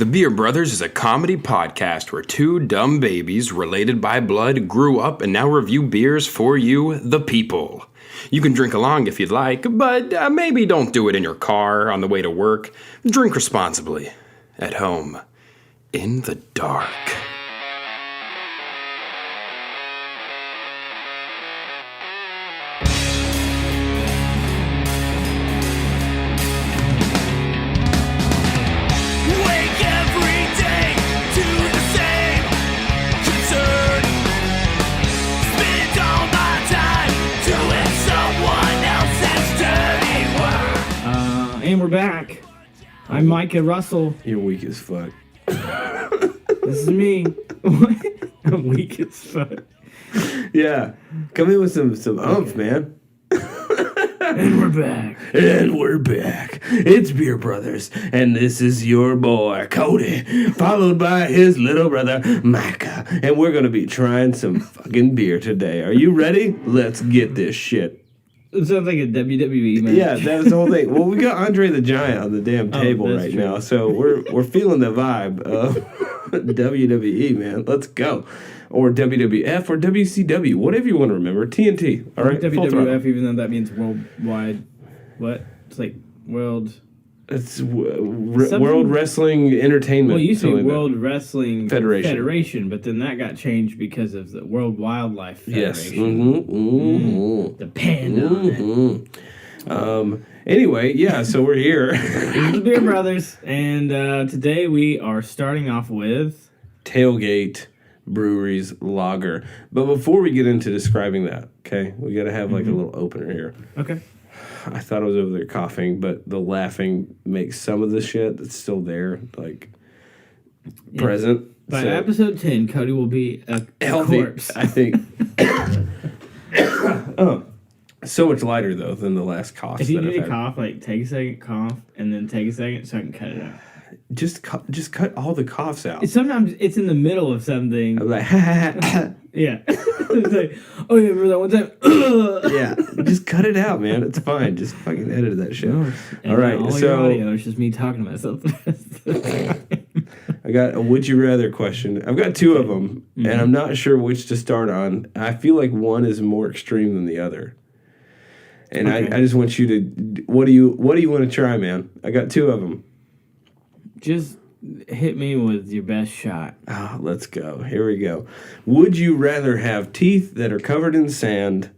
The Beer Brothers is a comedy podcast where two dumb babies related by blood grew up and now review beers for you, the people. You can drink along if you'd like, but maybe don't do it in your car on the way to work. Drink responsibly. At home. In the dark. And we're back. I'm Micah Russell. You're weak as fuck. This is me. I'm weak as fuck. Yeah. Come in with some oomph, man. And we're back. And we're back. It's Beer Brothers. And this is your boy, Cody. Followed by his little brother, Micah. And we're going to be trying some fucking beer today. Are you ready? Let's get this shit. It sounds like a WWE match. Yeah, that was the whole thing. Well, we got Andre the Giant on the damn table right now, so we're feeling the vibe of WWE, man. Let's go. Or WWF or WCW, whatever you want to remember. TNT, all right? WWF, even though that means worldwide. What? It's like world... It's World Wrestling Entertainment. Well, you say World like Wrestling Federation, but then that got changed because of the World Wildlife Federation. Yes. Mm-hmm. Depend on it. Anyway, yeah, so we're here. This is the Beer Brothers, and today we are starting off with... Tailgate Brewery's Lager. But before we get into describing that, okay, we got to have like a little opener here. Okay. I thought I was over there coughing, but the laughing makes some of the shit that's still there, like, present. By episode 10, Cody will be a corpse. I think. Oh, so much lighter, though, than the last cough. If you need a cough, like, take a second, cough, and then take a second so I can cut it out. Just cut all the coughs out. Sometimes it's in the middle of something. I'm like, ha. Yeah. It's like, oh, yeah, remember that one time? Yeah, just cut it out, man. It's fine. Just fucking edit that shit. All right, all so... your audio is just me talking to myself. I got a would you rather question. I've got two of them, and I'm not sure which to start on. I feel like one is more extreme than the other. And I just want you to... What do you want to try, man? I got two of them. Just hit me with your best shot. Oh, let's go. Here we go. Would you rather have teeth that are covered in sand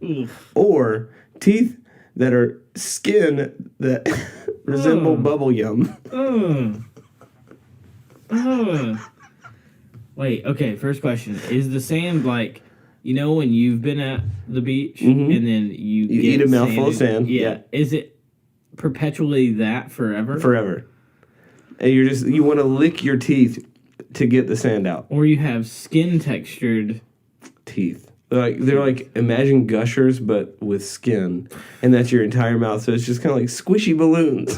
or teeth that are skin that resemble bubble yum? Wait, okay, first question. Is the sand like, you know when you've been at the beach and then you get eat a mouthful of sand? Yeah. Is it perpetually that forever? Forever. And you want to lick your teeth to get the sand out. Or you have skin textured teeth. They're like imagine gushers but with skin, and that's your entire mouth. So it's just kind of like squishy balloons.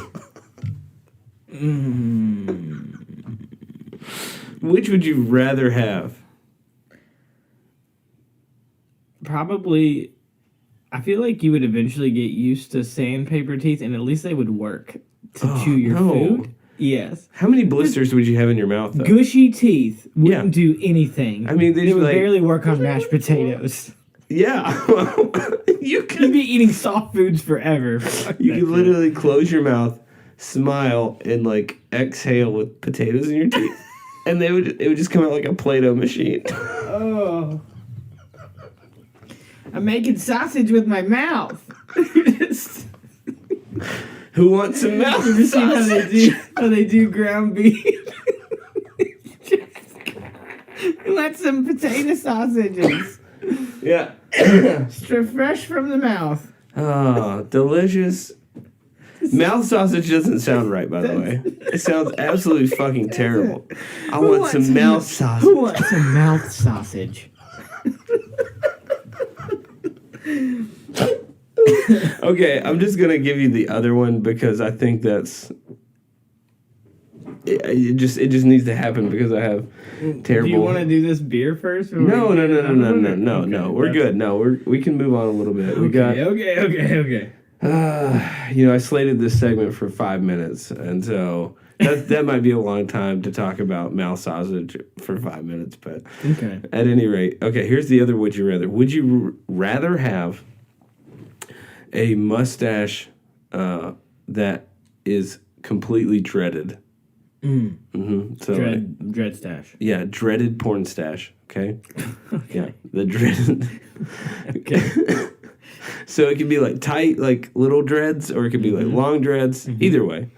Which would you rather have? Probably. I feel like you would eventually get used to sandpaper teeth, and at least they would work to chew your food. Yes. How many blisters would you have in your mouth, though? Gushy teeth wouldn't do anything. I mean, they would barely work on mashed potatoes. Yeah. You'd be eating soft foods forever. You could literally close your mouth, smile, and, like, exhale with potatoes in your teeth. And it would just come out like a Play-Doh machine. Oh. I'm making sausage with my mouth. Who wants some mouth sausage? How they do ground beef. Let some potato sausages. Yeah. Fresh from the mouth. Oh, delicious. Mouth sausage doesn't sound right, by the way. It sounds absolutely fucking terrible. I want some mouth sausage. Who wants some mouth sausage? Okay, I'm just gonna give you the other one because I think that's it just needs to happen because I have terrible. Do you want to do this beer first? No. We're good. No, we can move on a little bit. Okay. I slated this segment for 5 minutes, and so that might be a long time to talk about mouth sausage for 5 minutes, but Okay. at any rate, okay, here's the other would you rather. Would you rather have a mustache that is completely dreaded? So Dread stash. yeah, dreaded porn stash. Okay. Yeah, the dreaded. Okay. So it could be like tight, like little dreads, or it could be like long dreads. Either way,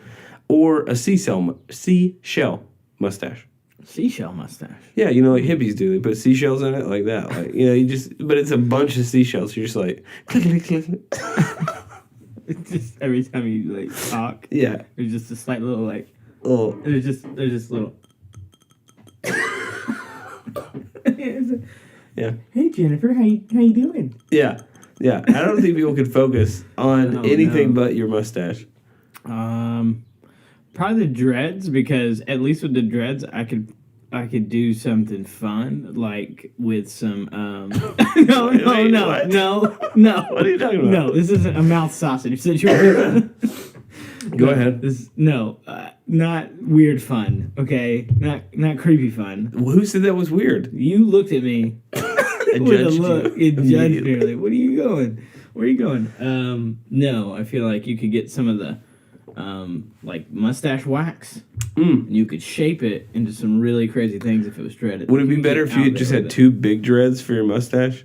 or a seashell mustache. Seashell mustache. Yeah, you know, like hippies do. They put seashells in it like that. Like, you know, but it's a bunch of seashells. You're just like, click, click, click. It's just every time you like talk. Yeah. There's just a slight little like. Oh. There's just little. Yeah. Hey Jennifer, how you doing? Yeah. Yeah. I don't think people could focus on anything but your mustache. Probably the dreads, because at least with the dreads I could do something fun, like with some no. What? What are you talking about? No, this isn't a mouth sausage situation. Go ahead. Not weird fun, okay? Not creepy fun. Well, who said that was weird? You looked at me I with a judged look. you It judged me. immediately. Like, what are you going? Where are you going? No, I feel like you could get some of the like mustache wax. And you could shape it into some really crazy things if it was dreaded. Would it be better if you just had two big dreads for your mustache?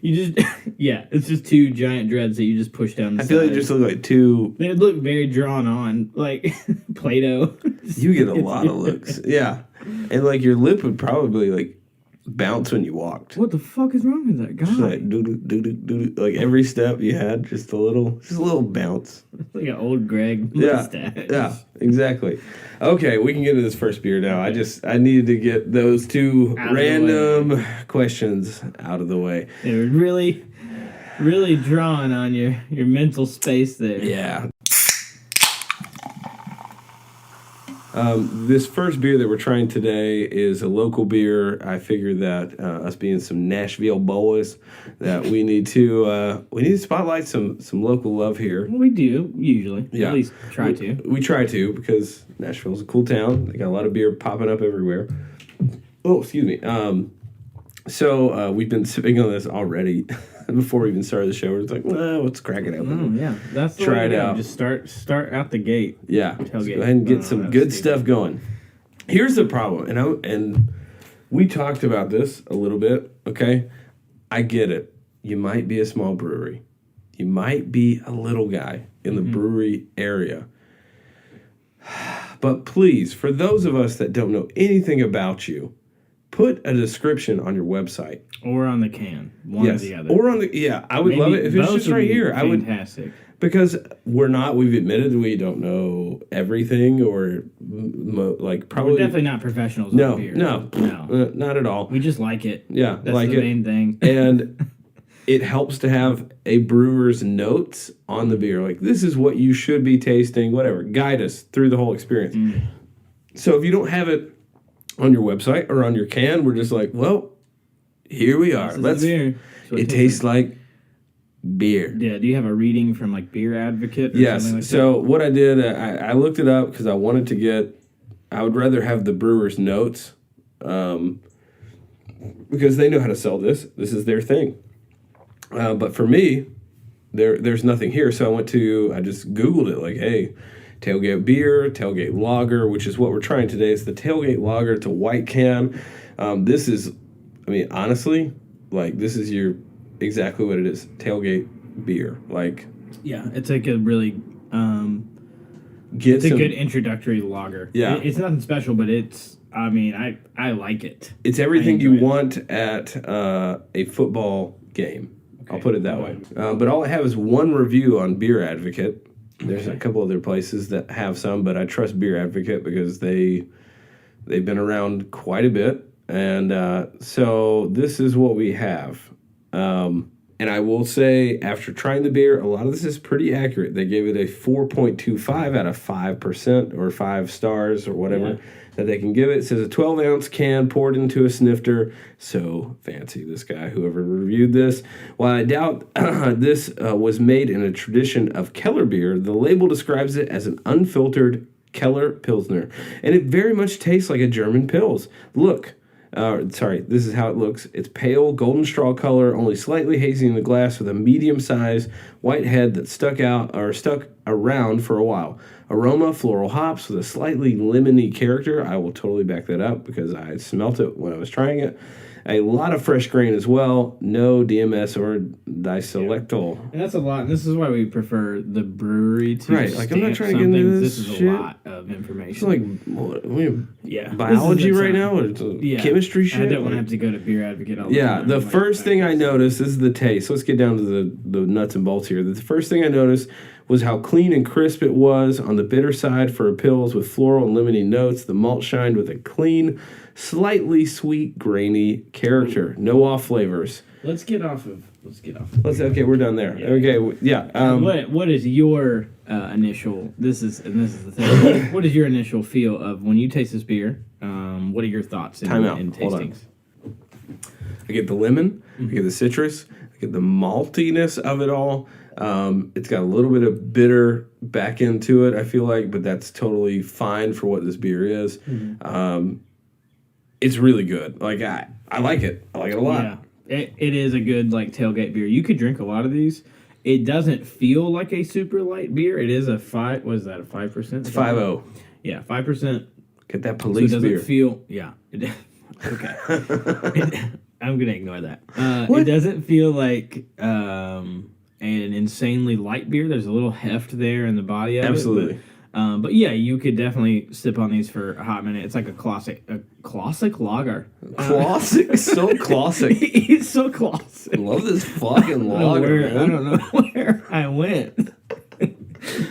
You just yeah, it's just two giant dreads that you just push down the I feel like side. they just look like two. They look very drawn on, like Play-Doh. You get a lot of looks. Yeah. And like your lip would probably like bounce when you walked. What the fuck is wrong with that guy? Just like doo-doo, doo-doo, doo-doo. Like every step you had, just a little bounce. Like an old Greg Yeah. mustache. Yeah, exactly. Okay, we can get into this first beer now. I needed to get those two Out of the random questions out of the way. They were really, really drawing on your mental space there. Yeah. This first beer that we're trying today is a local beer. I figured that us being some Nashville boys, that we need to spotlight some local love here. We do, usually. Yeah. At least try to. We try to, because Nashville's a cool town. They got a lot of beer popping up everywhere. Oh, excuse me. So we've been sipping on this already before we even started the show. We're just like, well, let's crack it open. Oh, yeah. That's the Try way it to go. out. Just start out the gate. Yeah, let's go Tailgate. ahead and get Oh, some that's good stupid. stuff going. Here's the problem, and we talked about this a little bit, okay? I get it. You might be a small brewery. You might be a little guy in the brewery area. But please, for those of us that don't know anything about you, put a description on your website. Or on the can. One or the other. Or on the, yeah, I would love it if it's both just would right be here. I would, Fantastic. because we've admitted we don't know everything, or like probably. We're definitely not professionals No, on beer. no, No. not at all. We just like it. Yeah, That's like the it. main thing. And it helps to have a brewer's notes on the beer. Like, this is what you should be tasting, whatever. Guide us through the whole experience. So if you don't have it on your website or on your can, we're just like, well, here we are. This is the beer. That's what It tastes like beer. Yeah, do you have a reading from like Beer Advocate or Yes. something like So what I did, I looked it up because I wanted to get. I would rather have the brewer's notes, because they know how to sell this. This is their thing. But for me, there's nothing here. So I just Googled it. Like, hey, tailgate beer, tailgate lager, which is what we're trying today. It's the tailgate lager. It's a white can. This is, I mean, honestly, like, this is exactly what it is. Tailgate beer. Like, Yeah, it's like a really get it's a some, good introductory lager. Yeah. It's nothing special, but it's I mean, I like it. It's everything I you enjoy it. want at a football game. I'll put it that way. But all I have is one review on Beer Advocate. There's a couple other places that have some, but I trust Beer Advocate because they've been around quite a bit. And so this is what we have. And I will say, after trying the beer, a lot of this is pretty accurate. They gave it a 4.25 out of 5% or 5 stars or whatever that they can give it. It says a 12-ounce can poured into a snifter. So fancy, this guy, whoever reviewed this. While I doubt this was made in a tradition of Keller beer, the label describes it as an unfiltered Keller Pilsner. And it very much tastes like a German Pils. Look. This is how it looks. It's pale, golden straw color, only slightly hazy in the glass with a medium-sized white head that stuck around for a while. Aroma, floral hops with a slightly lemony character. I will totally back that up because I smelt it when I was trying it. A lot of fresh grain as well. No DMS or diselectol. And that's a lot. This is why we prefer the brewery to right. Like I'm not trying to get into this is shit. A lot of information. It's like biology right now. Or it's chemistry shit. I don't want to have to go to Beer Advocate all the time. Yeah. The first thing I noticed, this is the taste. Let's get down to the nuts and bolts here. The first thing I noticed was how clean and crisp it was on the bitter side for a Pils with floral and lemony notes. The malt shined with a clean, slightly sweet, grainy character. No off flavors. Let's get off of. Okay, we're done there. Yeah. Okay, yeah. What is your initial? This is the thing. What is your initial feel of when you taste this beer? What are your thoughts in tastings? I get the lemon. I get the citrus. I get the maltiness of it all. It's got a little bit of bitter back into it, I feel like, but that's totally fine for what this beer is. Mm-hmm. It's really good. Like I like it. I like it a lot. Yeah, it is a good tailgate beer. You could drink a lot of these. It doesn't feel like a super light beer. It is a 5. What is that? A 5%? It's 5.0. Yeah, 5%. Get that police so it beer. Doesn't feel. Yeah. Okay. I'm gonna ignore that. It doesn't feel like an insanely light beer. There's a little heft there in the body of it. Absolutely. But yeah, you could definitely sip on these for a hot minute. It's like a classic lager. Classic? So classic. It's so classic. I love this fucking lager. I don't know where I went. I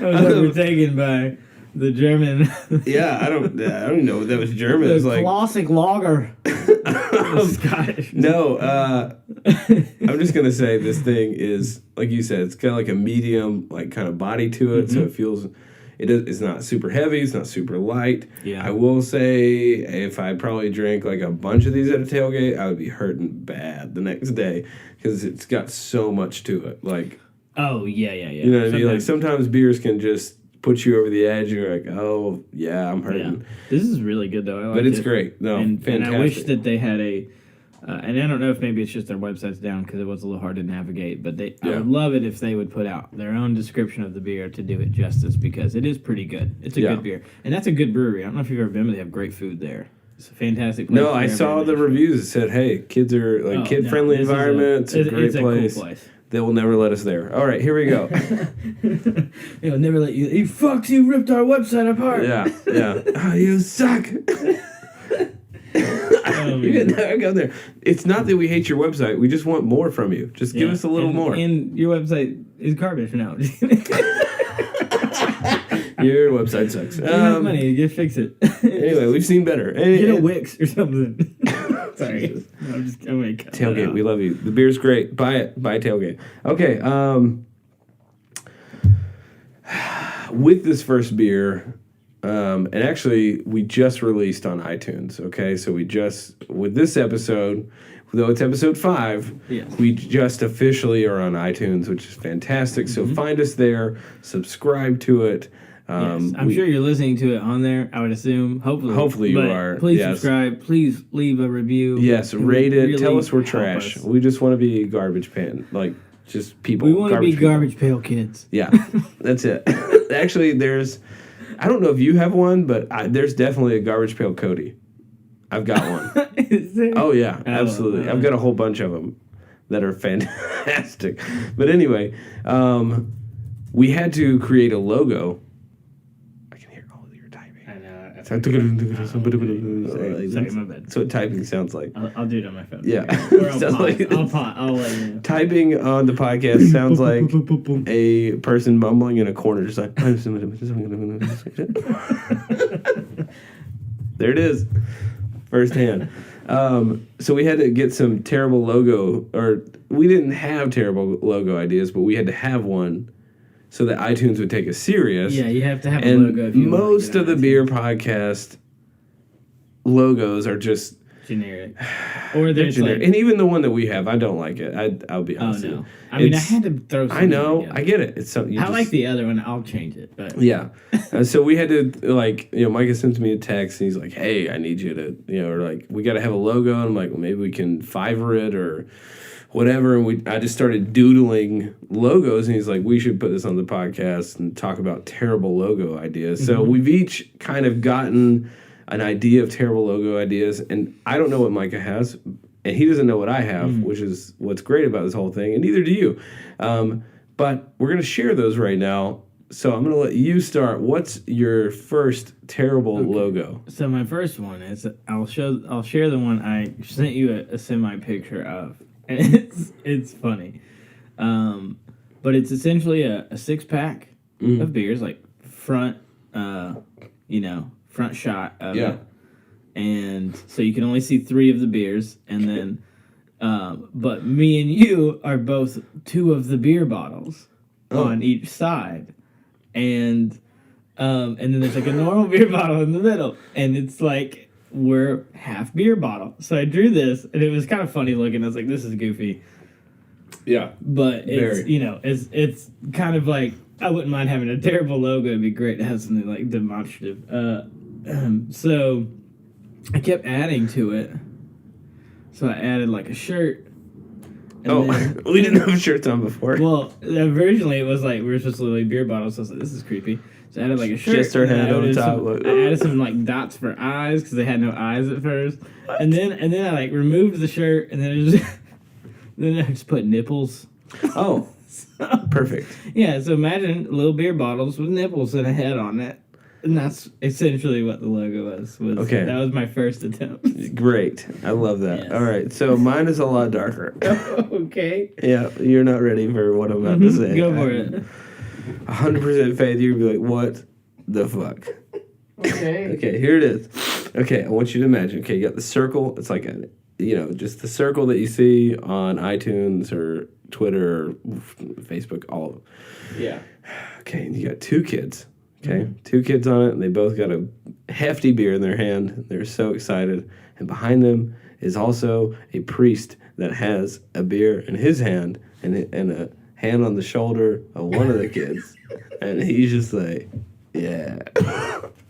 was overtaken by the German. Yeah, I don't even know what that was German. The it was classic lager. Scottish. No, I'm just gonna say this thing is, like you said, it's got like a medium kind of body to it, so it feels. It's not super heavy. It's not super light. Yeah. I will say, if I probably drank a bunch of these at a tailgate, I would be hurting bad the next day because it's got so much to it. Oh yeah. You know what I mean? Sometimes beers can just put you over the edge. And you're like, oh yeah, I'm hurting. Yeah. This is really good though. I like but it's great. No, fantastic. And I wish that they had a. And I don't know if maybe it's just their website's down because it was a little hard to navigate. But I would love it if they would put out their own description of the beer to do it justice because it is pretty good. It's a good beer. And that's a good brewery. I don't know if you've ever been, but they have great food there. It's a fantastic place. No, I saw the reviews that said, hey, kids are kid-friendly environment. It's a great place. Cool place. They will never let us there. All right, here we go. They will never let you. You fucks, you ripped our website apart. Yeah. Oh, you suck. You can never go there. It's not that we hate your website. We just want more from you. Just give us a little more. And your website is garbage now. Your website sucks. You have money. Just fix it. Anyway, we've seen better. Get a Wix or something. Sorry. I'm going to cut Tailgate, we love you. The beer's great. Buy it. Buy Tailgate. Okay. With this first beer... and actually, we just released on iTunes, okay? So with this episode, though it's episode 5, we just officially are on iTunes, which is fantastic. So find us there, subscribe to it. I'm sure you're listening to it on there, I would assume. Hopefully you are. Please subscribe. Please leave a review. Yes, rate it. Really tell us we're trash. We just want to be garbage pan. Just people. We want to be garbage pail kids. Yeah, that's it. Actually, I don't know if you have one, but there's definitely a Garbage Pail Cody. I've got one. Is there? Oh, yeah, absolutely. I've got a whole bunch of them that are fantastic. But anyway, we had to create a logo. I can hear all of your typing. I know. Sorry, my bad. That's what typing sounds like. I'll do it on my phone. Yeah. I'll let you know. Typing on the podcast sounds like a person mumbling in a corner, just like... There it is. Firsthand. So we had to get some terrible logo, or we didn't have terrible logo ideas, but we had to have one so that iTunes would take us serious. Yeah, you have to have a logo. And most of the beer podcast logos are just generic. Or They're there's generic. like, And even the one that we have, I don't like it. I'll be honest with you. I mean, I had to throw something I know. together. I get it. It's something I like the other one. I'll change it. But Yeah. So we had to, like, Micah sends me a text and he's like, hey, I need you to, or like, we got to have a logo. And I'm like, well, maybe we can Fiverr it or whatever. And I just started doodling logos. And he's like, we should put this on the podcast and talk about terrible logo ideas. So we've each kind of gotten an idea of terrible logo ideas. And I don't know what Micah has. And he doesn't know what I have, which is what's great about this whole thing. And neither do you. But we're going to share those right now. So I'm going to let you start. What's your first terrible logo? So my first one is I'll share the one I sent you a semi picture of, and it's funny, but it's essentially a 6-pack of beers, like front shot of it, and so you can only see 3 of the beers, and then but me and you are both 2 of the beer bottles on each side. And then there's like a normal beer bottle in the middle, and it's like we're half beer bottle. So I drew this, and it was kind of funny looking. I was like, "This is goofy." Yeah, but it's it's kind of like I wouldn't mind having a terrible logo. It'd be great to have something like demonstrative. So I kept adding to it. So I added like a shirt. We didn't have shirts on before. Well, originally it was like we were supposed to leave beer bottles, so I was like, this is creepy. So I added like a shirt. Just our head on top. I added some like dots for eyes because they had no eyes at first. What? And then I like removed the shirt, and then I just put nipples. Oh, perfect. Yeah, so imagine little beer bottles with nipples and a head on it. And that's essentially what the logo was. Okay. That was my first attempt. Great. I love that. Yes. All right. So mine is a lot darker. Okay. Yeah. You're not ready for what I'm about to say. Go for it. 100% faith. You're going to be like, what the fuck? Okay. Okay. Here it is. Okay. I want you to imagine. Okay. You got the circle. It's like just the circle that you see on iTunes or Twitter or Facebook, all of them. Yeah. Okay. And you got 2 kids. Okay, 2 kids on it, and they both got a hefty beer in their hand. They're so excited. And behind them is also a priest that has a beer in his hand and a hand on the shoulder of one of the kids. And he's just like, yeah.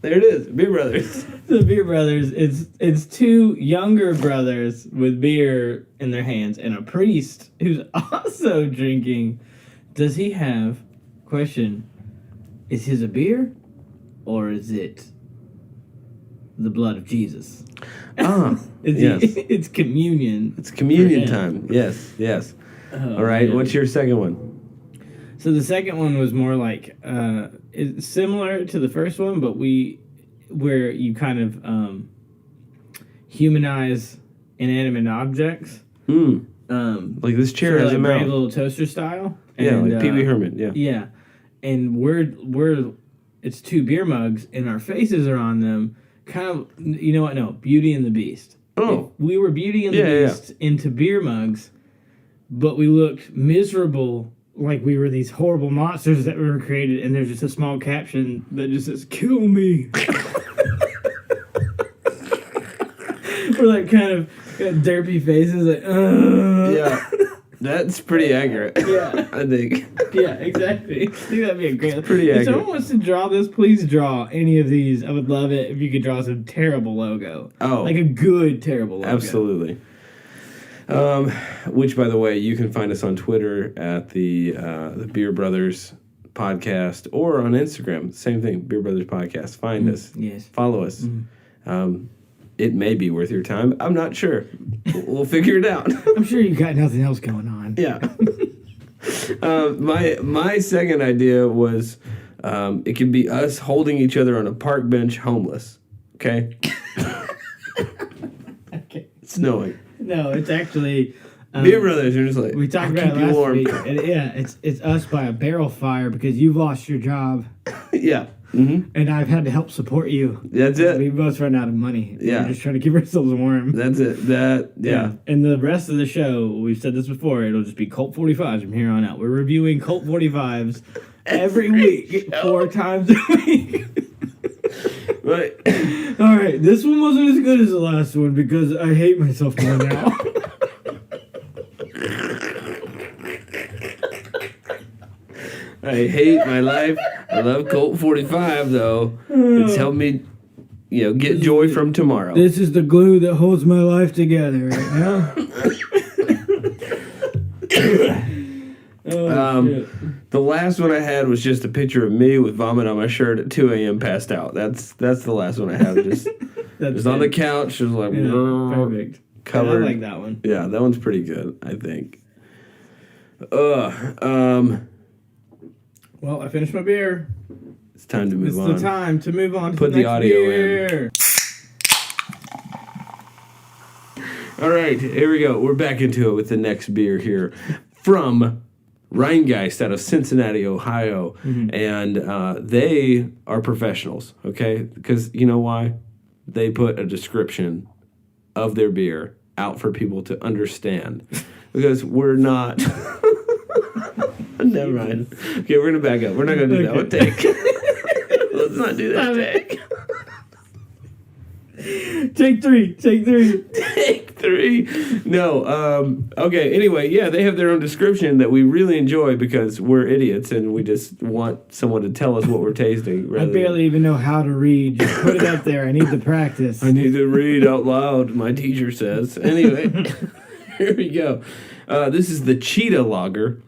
There it is, Beer Brothers. The Beer Brothers, it's 2 younger brothers with beer in their hands and a priest who's also drinking. Does he have, question, is his a beer, or is it the blood of Jesus? Yes. It's communion. It's communion time. Yes. Oh, all right, man. What's your second one? So the second one was more like it's similar to the first one, but where you kind of humanize inanimate objects. Like this chair has like a mouth. Brave Little Toaster style. And, like Pee Wee Herman. Yeah. Yeah. And it's 2 beer mugs, and our faces are on them. Kind of, you know what? No, Beauty and the Beast. Oh. If we were Beauty and the Beast into beer mugs, but we looked miserable, like we were these horrible monsters that were created, and there's just a small caption that just says, "Kill me." We're like kind of got derpy faces, like, Yeah. That's pretty accurate. Yeah. I think. Yeah, exactly. I think that'd be a great... It's pretty accurate. If someone wants to draw this, please draw any of these. I would love it if you could draw some terrible logo. Oh. Like a good terrible logo. Absolutely. Which, by the way, you can find us on Twitter at the Beer Brothers Podcast or on Instagram. Same thing, Beer Brothers Podcast. Find us. Yes. Follow us. It may be worth your time. I'm not sure. We'll figure it out. I'm sure you got nothing else going on. Yeah. My second idea was it could be us holding each other on a park bench homeless. Okay? Okay. Snowing. No, it's actually... Beer Brothers are just like, we talked about it last week. And it's us by a barrel fire because you've lost your job. Yeah. Mm-hmm. And I've had to help support you. That's it. We both run out of money. Yeah. We're just trying to keep ourselves warm. That's it. Yeah. And the rest of the show, we've said this before, it'll just be Cult 45s from here on out. We're reviewing Cult 45s every week, 4 times a week. Right. All right, this one wasn't as good as the last one because I hate myself more now. I hate my life. I love Colt 45 though. It's helped me, get joy from tomorrow. This is the glue that holds my life together right now. Shit. The last one I had was just a picture of me with vomit on my shirt at 2 a.m. passed out. That's the last one I have. Just on the couch, just like perfect. covered. I like that one. Yeah, that one's pretty good, I think. Well, I finished my beer. It's time to move on. It's the time to move on to Put the the next audio beer. All right, here we go. We're back into it with the next beer here from Rhinegeist out of Cincinnati, Ohio. Mm-hmm. And they are professionals, okay? Because you know why? They put a description of their beer out for people to understand. Because we're not... Never mind. Okay, we're going to back up. We're not going to do that one take. Let's not do that take. Take three. Take three. No. Okay, anyway, yeah, they have their own description that we really enjoy because we're idiots and we just want someone to tell us what we're tasting. I barely even know how to read. Just put it up there. I need the practice. I need to read out loud, my teacher says. Anyway, here we go. This is the Cheetah Lager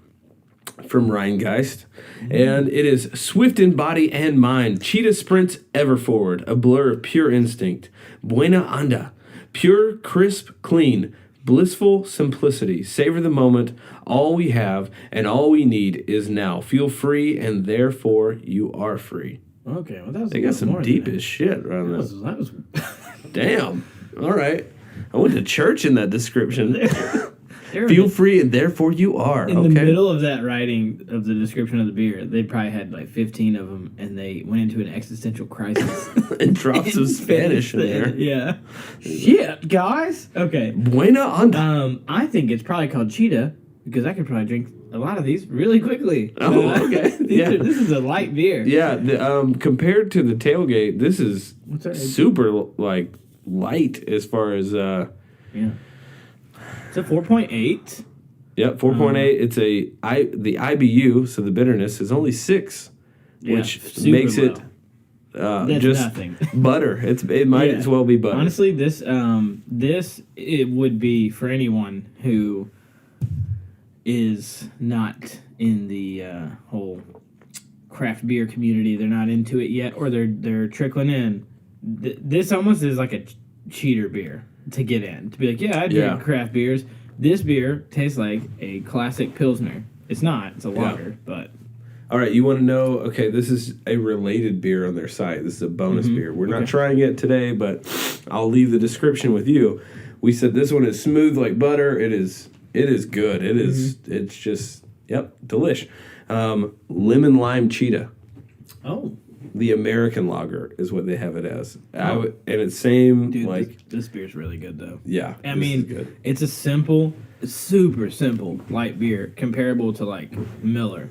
from Rhinegeist, and it is swift in body and mind. Cheetah sprints ever forward, a blur of pure instinct. Buena onda, pure, crisp, clean, blissful simplicity. Savor the moment. All we have and all we need is now. Feel free, and therefore you are free. Okay, well, that was They got some deep as shit around this. That was Damn. All right. I went to church in that description. Feel free, and therefore you are. In the middle of that writing of the description of the beer, they probably had like 15 of them, and they went into an existential crisis. And dropped some Spanish in there. Yeah. Shit, guys. Okay. Buena onda. I think it's probably called Cheetah because I could probably drink a lot of these really quickly. Oh, okay. This is a light beer. Yeah. Compared to the Tailgate, this is super light as far as. Yeah. It's a 4.8. Yep, 4.8. It's the IBU, so the bitterness is only 6, which makes it just nothing. butter. It might as well be butter. Honestly, this it would be for anyone who is not in the whole craft beer community. They're not into it yet, or they're trickling in. This almost is like a cheater beer to get in. To be like, yeah, I drink craft beers. This beer tastes like a classic Pilsner. It's not. It's a lager, but... All right, you want to know, okay, this is a related beer on their site. This is a bonus beer. We're not trying it today, but I'll leave the description with you. We said this one is smooth like butter. It is good. It is, it's just, delish. Lemon Lime Cheetah. Oh. The American lager is what they have it as. And it's same, dude, this beer's really good, though. Yeah. I mean, it's a super simple light beer comparable to, like, Miller.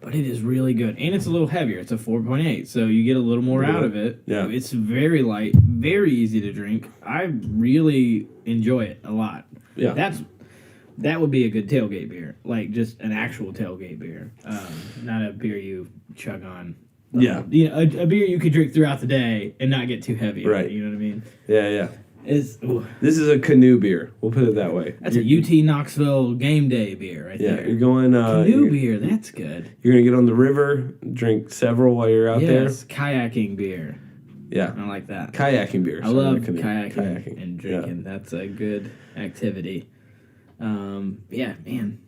But it is really good. And it's a little heavier. It's a 4.8, so you get a little more out of it. Yeah. It's very light, very easy to drink. I really enjoy it a lot. Yeah. That would be a good tailgate beer. Like, just an actual tailgate beer. Not a beer you chug on. Yeah. A beer you could drink throughout the day and not get too heavy. Right. You know what I mean? Yeah. This is a canoe beer. We'll put it that way. That's a UT Knoxville game day beer right there. Yeah, you're going... canoe beer, that's good. You're going to get on the river, drink several while you're out there. Yes, kayaking beer. Yeah. I like that. Kayaking beer. I love kayaking and drinking. Yeah. That's a good activity. Yeah, man.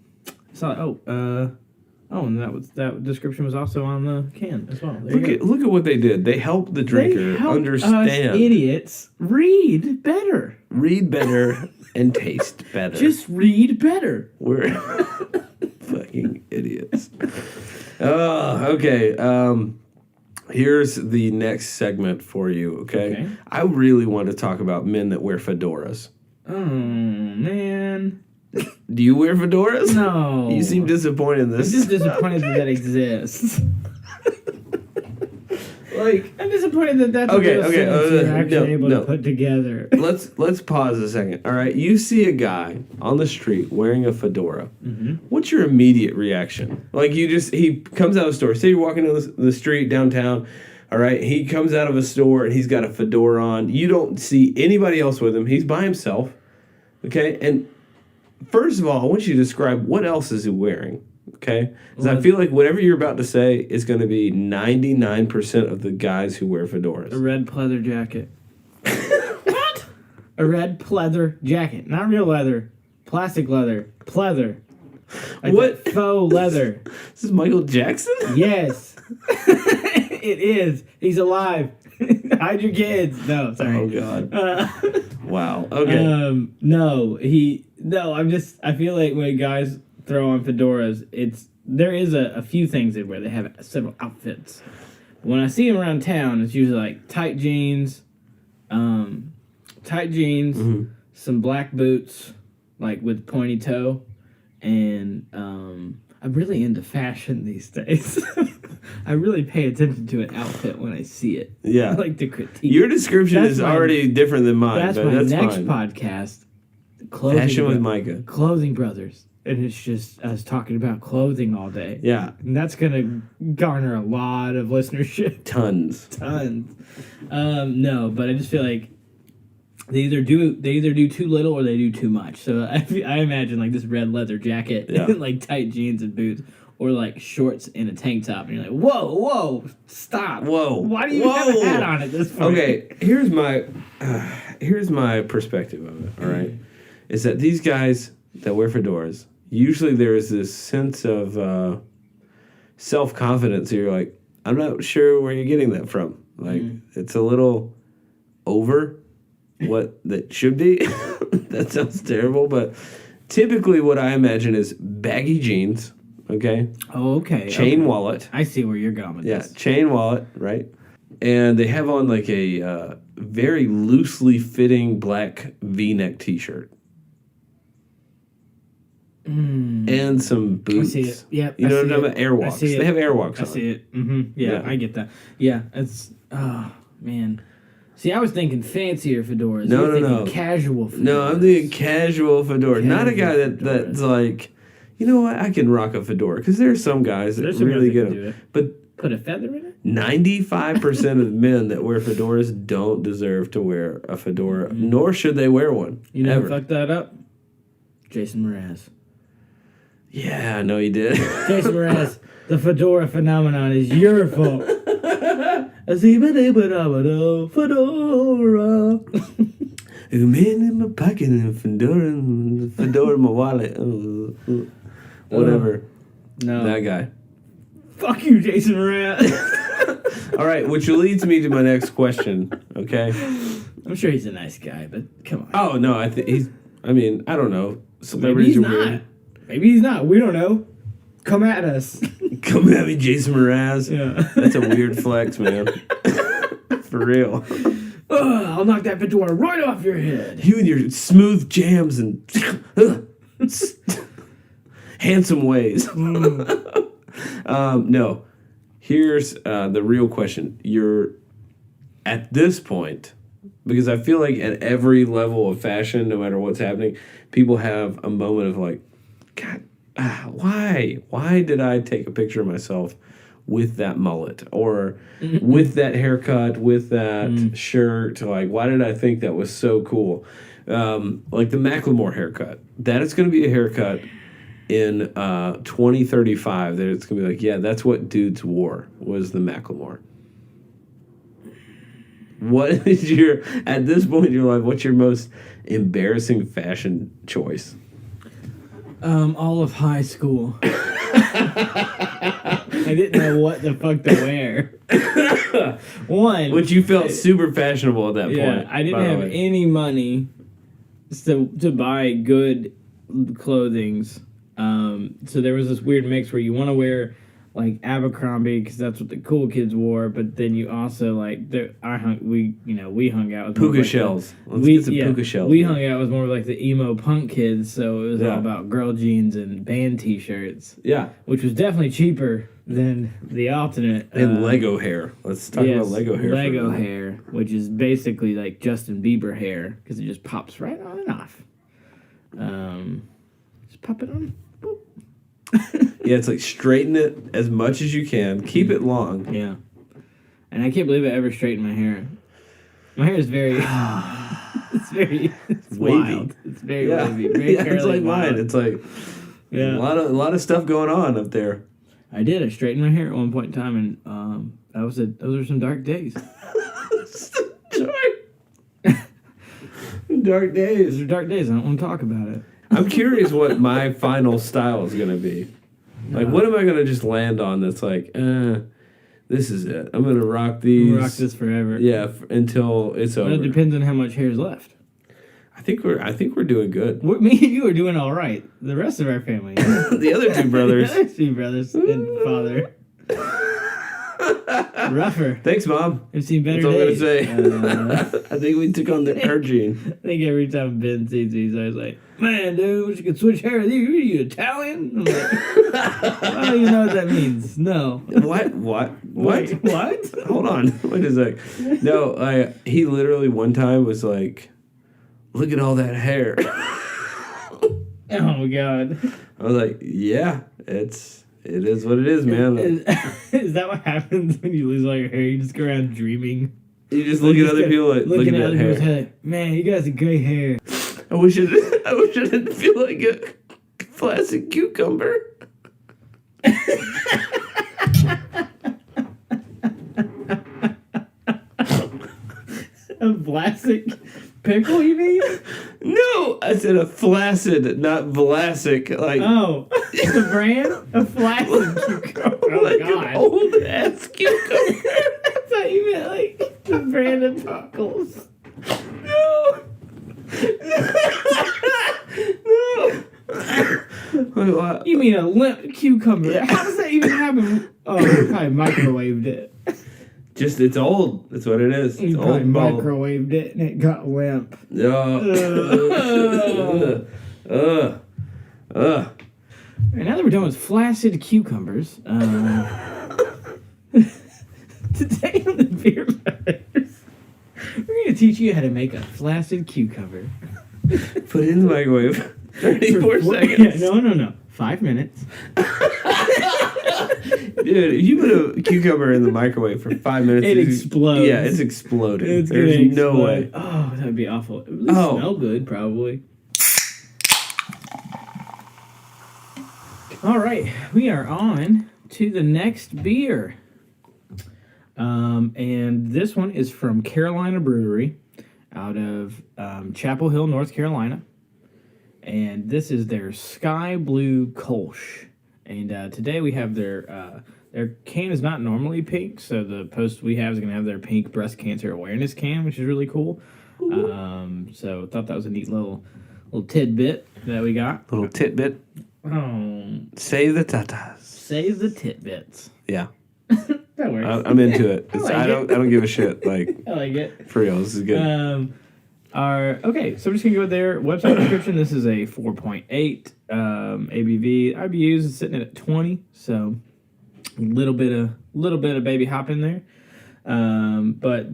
And that description was also on the can as well. Look at what they did. They helped the drinker understand. Us idiots read better. Read better and taste better. Just read better. We're fucking idiots. Oh, okay. Here's the next segment for you, okay? I really want to talk about men that wear fedoras. Oh, man. Do you wear fedoras? No. You seem disappointed in this. I'm just disappointed that exists. Like, I'm disappointed that that's Okay, a real okay, sentence you're actually able no. to put together. let's pause a second. All right, you see a guy on the street wearing a fedora. Mm-hmm. What's your immediate reaction? Like, he comes out of a store. Say you're walking down the street downtown. All right, he comes out of a store and he's got a fedora on. You don't see anybody else with him. He's by himself. Okay, and first of all, I want you to describe what else is he wearing. Okay, because I feel like whatever you're about to say is going to be 99% of the guys who wear fedoras. A red pleather jacket. What? A red pleather jacket, not real leather, plastic leather, pleather. Like What? faux leather? This is Michael Jackson? Yes, it is. He's alive. Hide your kids. No, sorry. Oh God. Wow. Okay. I feel like when guys throw on fedoras, there is a few things where they have several outfits. When I see them around town, it's usually like tight jeans, Mm-hmm. some black boots, like with pointy toe, and I'm really into fashion these days. I really pay attention to an outfit when I see it. Yeah. I like to critique. Your description is already different than mine. That's but my that's next fine. podcast. Fashion with Micah. Clothing Brothers. And it's just us talking about clothing all day. Yeah. And that's going to garner a lot of listenership. Tons. No, but I just feel like they either do too little or they do too much. So I imagine like this red leather jacket, and like tight jeans and boots, or like shorts and a tank top, and you're like, whoa, stop, Whoa, why do you have a hat on at this point? Okay, here's my perspective of it. All right, is that these guys that wear fedoras, usually there is this sense of self-confidence. You're like, I'm not sure where you're getting that from. Like, it's a little over what that should be. That sounds terrible, but typically what I imagine is baggy jeans, okay? Oh, okay. Chain wallet. I see where you're going with this. Chain wallet, right? And they have on like a very loosely fitting black V-neck t-shirt. And some boots. I see it. Yep. You know what I'm talking about? Airwalks. I see it. They have airwalks on. I see it. Mm-hmm. Yeah, I get that. Yeah, it's... Oh, man. See, I was thinking fancier fedoras. No. Casual fedoras. No, I'm thinking casual fedora. Not a guy that's like, you know what, I can rock a fedora. Because there are some guys that really get them. But put a feather in it? 95% of men that wear fedoras don't deserve to wear a fedora, nor should they wear one. You know ever. who fucked that up? Jason Mraz. Yeah, I know you did. Jason Mraz, the fedora phenomenon is your fault. Fedora. A man in my pocket and a fedora in my wallet. Whatever. No. That guy. Fuck you, Jason Mraz. All right, which leads me to my next question, okay? I'm sure he's a nice guy, but come on. Oh, no, I think he's... I mean, I don't know. Maybe Celebrities he's are not. weird. Maybe he's not. We don't know. Come at us. Come at me, Jason Mraz. Yeah. That's a weird flex, man. For real. I'll knock that fedora right off your head. You and your smooth jams and handsome ways. No. Here's the real question. You're at this point, because I feel like at every level of fashion, no matter what's happening, people have a moment of like, God, why? Why did I take a picture of myself with that mullet or with that haircut, with that shirt? Like, why did I think that was so cool? Like the Macklemore haircut. That is going to be a haircut in 2035 that it's going to be like, yeah, that's what dudes wore, was the Macklemore. What is at this point in your life, what's your most embarrassing fashion choice? All of high school. I didn't know what the fuck to wear. Which you felt super fashionable at that point. Yeah, I didn't have any money to buy good clothings. So there was this weird mix where you want to wear like Abercrombie because that's what the cool kids wore. But then you also like we hung out with Puka like shells. Let's get some puka shells. We hung out with more like the emo punk kids, so it was Yeah. all about girl jeans and band T-shirts. Yeah. Which was definitely cheaper than the alternate. And Lego hair. Let's talk about Lego hair. Lego hair, which is basically like Justin Bieber hair because it just pops right on and off. Just pop it on. Boop. Yeah, it's like straighten it as much as you can. Keep it long. Yeah. And I can't believe I ever straightened my hair. My hair is very... it's wavy. Wild. It's very wavy. Very it's like wild. mine. It's like a lot of stuff going on up there. I did. I straightened my hair at one point in time, and those were some dark days. Dark days. Those are dark days. I don't want to talk about it. I'm curious what my final style is going to be. Like, what am I going to just land on that's like, this is it. I'm going to rock these. We'll rock this forever. Yeah, until it's over. It depends on how much hair is left. I think we're doing good. Me and you are doing all right. The rest of our family. The other two brothers. The other two brothers and father. Rougher. Thanks, Mom. I've seen better That's all days. I'm going to say. I think we took on her gene. I think every time Ben sees me, he's always like, man, dude, wish you could switch hair with you. Are you Italian? I'm like, I don't even know what that means. No. What? Wait, what? Hold on. Wait a sec. No, he literally one time was like, look at all that hair. Oh, my God. I was like, yeah, it is what it is, man. Is that what happens when you lose all your hair? You just go around dreaming? You just look at other people like, look at that hair. Like, man, you guys have great hair. I wish it didn't feel like a plastic cucumber. A plastic pickle, you mean? No, I said a flaccid, not Vlasic. Like, oh, the brand? A flaccid cucumber. Oh, like God. an old ass cucumber. I thought you meant like the brand of pickles. No. Wait, what? You mean a limp cucumber? Yeah. How does that even happen? Oh, you probably microwaved it. Just, it's old. That's what it is. You It's probably old ball. microwaved it and it got limp. And now that we're done with flaccid cucumbers, today on the Beer Brothers, we're going to teach you how to make a flaccid cucumber. Put it in the microwave. 34 seconds. Yeah, no. 5 minutes. Dude, if you put a cucumber in the microwave for 5 minutes, It explodes. Yeah, it's exploding. It's There's gonna no explode. way. Oh, that would be awful. It would smell good, probably. All right, we are on to the next beer. And this one is from Carolina Brewery out of Chapel Hill, North Carolina. And this is their Skyblue Kolsch. And today we have their can is not normally pink, so the post we have is going to have their pink breast cancer awareness can, which is really cool. So thought that was a neat little tidbit that we got. Little tidbit. Oh, Save the tatas. save the tidbits. Yeah, That works. I'm into it. I don't give a shit. Like, I like it. for real, this is good. Okay, so I'm just gonna go with their website description. This is a 4.8 ABV. IBUs is sitting at 20, so a little bit of baby hop in there. But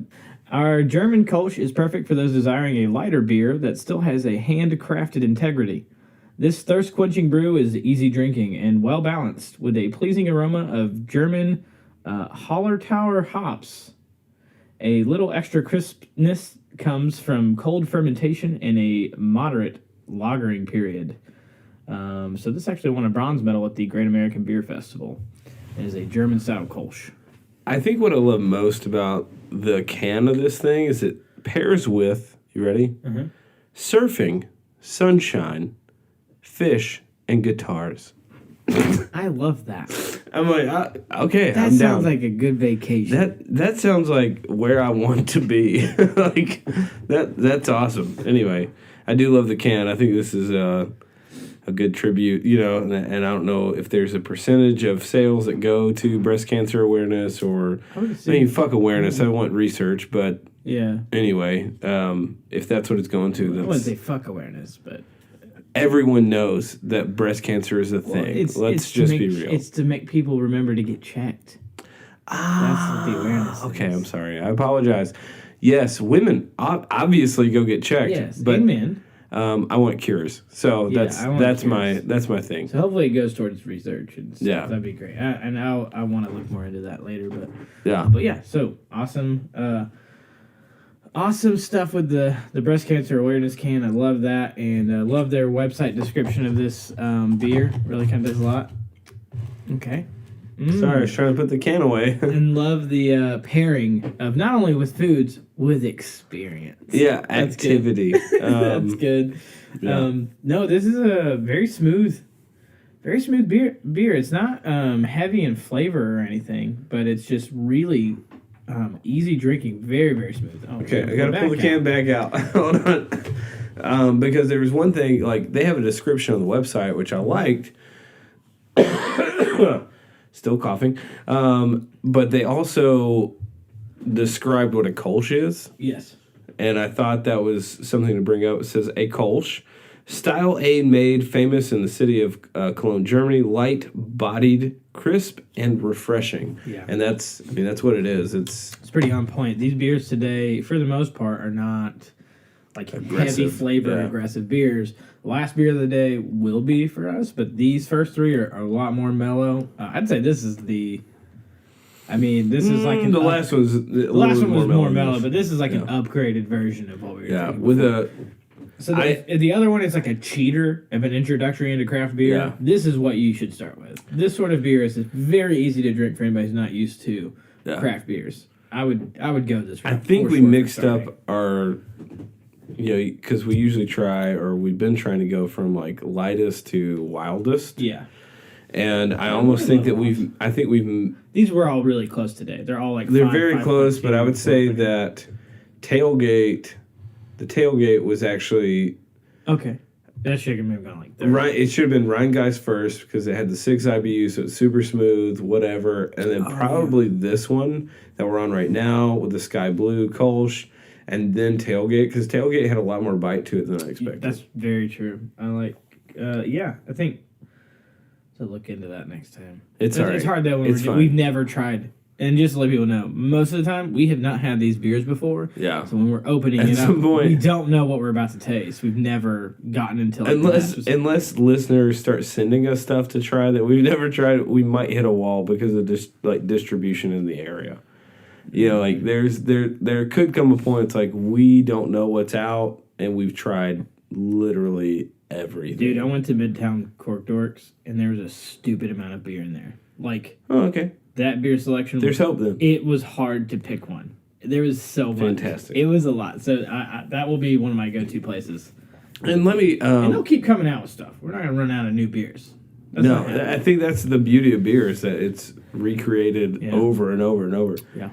our German Kolsch is perfect for those desiring a lighter beer that still has a handcrafted integrity. This thirst-quenching brew is easy drinking and well-balanced with a pleasing aroma of German Hallertauer hops. A little extra crispness comes from cold fermentation and a moderate lagering period. So this actually won a bronze medal at the Great American Beer Festival. It is a German-style Kolsch. I think what I love most about the can of this thing is it pairs with, you ready? Mm-hmm. Surfing, sunshine, fish, and guitars. I love that. I'm like, okay, That I'm sounds down. like a good vacation. That sounds like where I want to be. Like that's awesome. Anyway, I do love the can. I think this is a a good tribute, you know, and I don't know if there's a percentage of sales that go to breast cancer awareness or, fuck awareness. I want research, but yeah. Anyway, if that's what it's going to, I that's... wouldn't say fuck awareness, but... Everyone knows that breast cancer is a thing. Let's just be real. It's to make people remember to get checked. That's what the awareness okay, is. I'm sorry. I apologize. Yes, women obviously go get checked. Yes, but and men. I want cures. So that's my thing. So hopefully it goes towards research and stuff. Yeah. That'd be great. I want to look more into that later, but yeah. But yeah, so awesome. Awesome stuff with the breast cancer awareness can. I love that, and I love their website description of this beer. Really kind of does a lot. Okay. Sorry, I was trying to put the can away. And love the pairing of not only with foods, with experience. Yeah, That's activity. Good. That's good. Yeah. No, this is a very smooth beer. It's not heavy in flavor or anything, but it's just really easy drinking. Very, very smooth. Oh, okay, I gotta pull the can back out. Hold on. Because there was one thing, like, they have a description on the website, which I liked. Still coughing. But they also described what a Kolsch is. Yes. And I thought that was something to bring up. It says, a Kolsch, style aid made famous in the city of Cologne, Germany, light-bodied, crisp, and refreshing. Yeah. And that's what it is. It's pretty on point. These beers today, for the most part, are not like heavy flavor, aggressive beers. The last beer of the day will be for us, but these first three are a lot more mellow. I'd say this is the... this is like... The last one was more mellow, but this is like an upgraded version of what we were drinking with before. a... So the other one is like a cheater of an introductory into craft beer. Yeah. This is what you should start with. This sort of beer is very easy to drink for anybody who's not used to craft beers. I would go this route. I think we mixed up our... because we usually we've been trying to go from like lightest to wildest. Yeah. And I almost think that we've... These were all really close today. They're all like They're very close, but I would say that Tailgate... The Tailgate was actually... Okay. That should have maybe gone like that. Right, it should have been Rhinegeist first because it had the 6 IBU, so it's super smooth, whatever. And then probably this one that we're on right now with the Skyblue Kolsch, and then Tailgate, because Tailgate had a lot more bite to it than I expected. That's very true. I like... I think... to look into that next time. It's all right. It's hard though when we've never tried. And just to let people know, most of the time we have not had these beers before. Yeah. So when we're opening it up, we don't know what we're about to taste. We've never gotten into unless listeners start sending us stuff to try that we've never tried, we might hit a wall because of distribution in the area. Like there could come a point it's like we don't know what's out and we've tried literally everything. Dude, I went to Midtown Cork Dorks and there was a stupid amount of beer in there. Oh, okay. That beer selection. There's hope then. It was hard to pick one. There was so much. Fantastic. It was a lot. So that will be one of my go-to places. And let me... and they'll keep coming out with stuff. We're not going to run out of new beers. I think that's the beauty of beer is that it's recreated over and over and over. Yeah.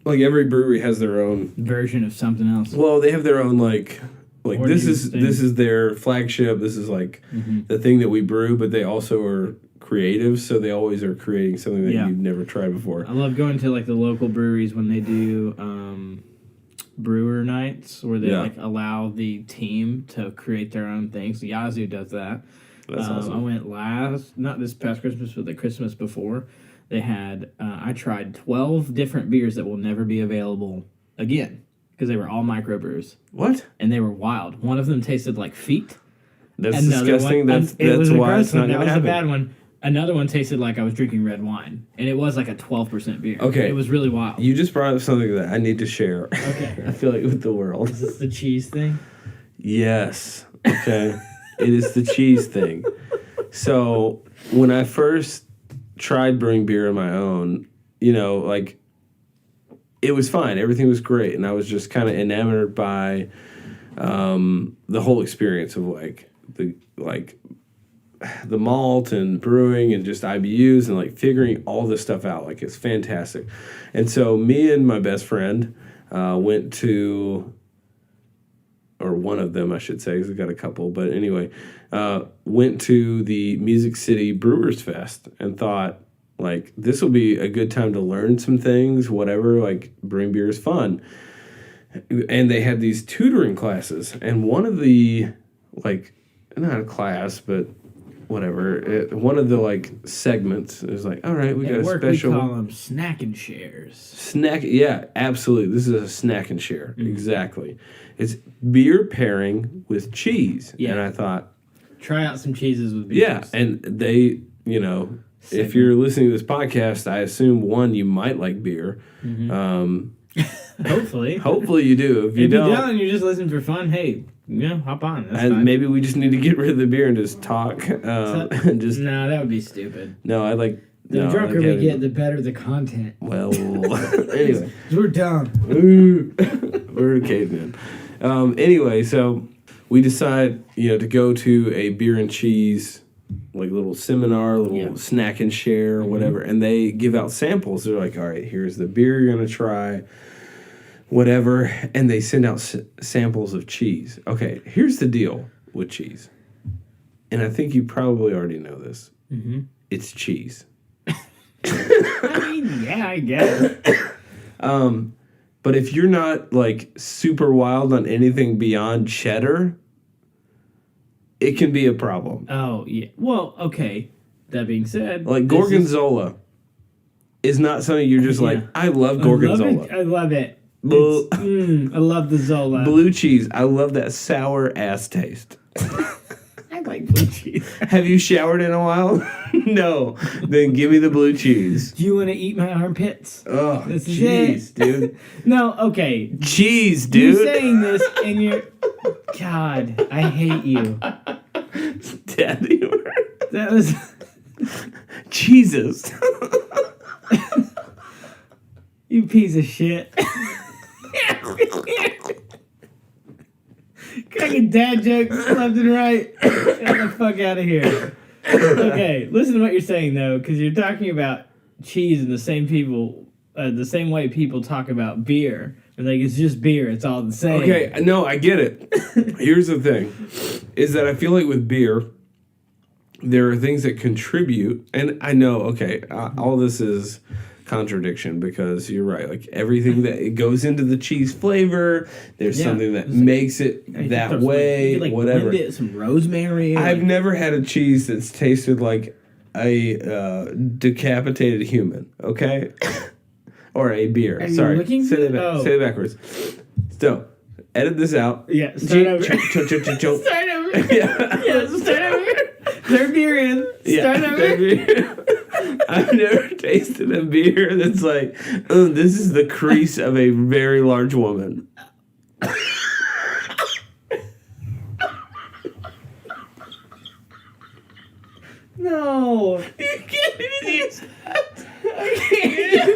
Like every brewery has their own... version of something else. Well, they have their own like this is their flagship. This is like the thing that we brew, but they also are creative, so they always are creating something that you've never tried before. I love going to like the local breweries when they do brewer nights where they like allow the team to create their own things. Yazoo does that. That's awesome. I went not this past Christmas, but the Christmas before. They had I tried 12 different beers that will never be available again because they were all microbrews. What? And they were wild. One of them tasted like feet. That's disgusting. That's why it's not going to happen. That was a bad one. Another one tasted like I was drinking red wine, and it was like a 12% beer. Okay. It was really wild. You just brought up something that I need to share. Okay. I feel like with the world. Is this the cheese thing? Yes. Okay. It is the cheese thing. So when I first tried brewing beer on my own, it was fine. Everything was great, and I was just kind of enamored by the whole experience of the malt and brewing and just IBUs and figuring all this stuff out. It's fantastic. And so me and my best friend went to one of them, I should say, because we got a couple. But anyway, went to the Music City Brewers Fest and thought, like, this will be a good time to learn some things, whatever, like, brewing beer is fun. And they had these tutoring classes, and one of the, like, not a class, but whatever, one of the, like, segments is like, all right, we got a special... we call them snack and shares. Yeah, absolutely. This is a snack and share. Mm-hmm. Exactly. It's beer pairing with cheese. Yeah. And I thought... Try out some cheeses with beers. Yeah, and they, you know, if you're listening to this podcast, I assume, one, you might like beer. Mm-hmm. Hopefully you do. If you don't and you're just listening for fun, hey, hop on. That's and fine. Maybe we just need to get rid of the beer and just talk. No, that would be stupid. No, I like... The drunker we get, the better the content. Well, anyway. We're dumb. We're cavemen. Anyway, so we decide, to go to a beer and cheese, like, little seminar, snack and share, or whatever, and they give out samples. They're like, all right, here's the beer you're going to try, whatever, and they send out samples of cheese. Okay, here's the deal with cheese, and I think you probably already know this. Mm-hmm. It's cheese. I mean, yeah, I guess. But if you're not, like, super wild on anything beyond cheddar, it can be a problem. Oh, yeah. Well, okay. That being said... Like, Gorgonzola is not something you're just like, I love Gorgonzola. I love it. I love the Zola. Blue cheese. I love that sour ass taste. I like blue cheese. Have you showered in a while? No. Then give me the blue cheese. Do you want to eat my armpits? Oh, cheese, dude. No, okay. Cheese, dude. You're saying this and you're... God, I hate you. Daddy. That was... Jesus. You piece of shit. Cracking dad jokes left and right. Get the fuck out of here. Okay, listen to what you're saying though, because you're talking about cheese in the same way people talk about beer. They're like, it's just beer. It's all the same. Okay, no, I get it. Here's the thing, is that I feel like with beer, there are things that contribute, and I know, okay, all this is contradiction because you're right. Like, everything that it goes into the cheese flavor, there's something that makes it that way, whatever. Some rosemary. I've never had a cheese that's tasted like a decapitated human, okay? Or a beer. Sorry. Say it backwards. So, edit this out. Yeah, start over. Start over. Yeah, start over. Third beer in. Start over. I've never tasted a beer that's like, this is the crease of a very large woman. No. You can't even use that. I can't.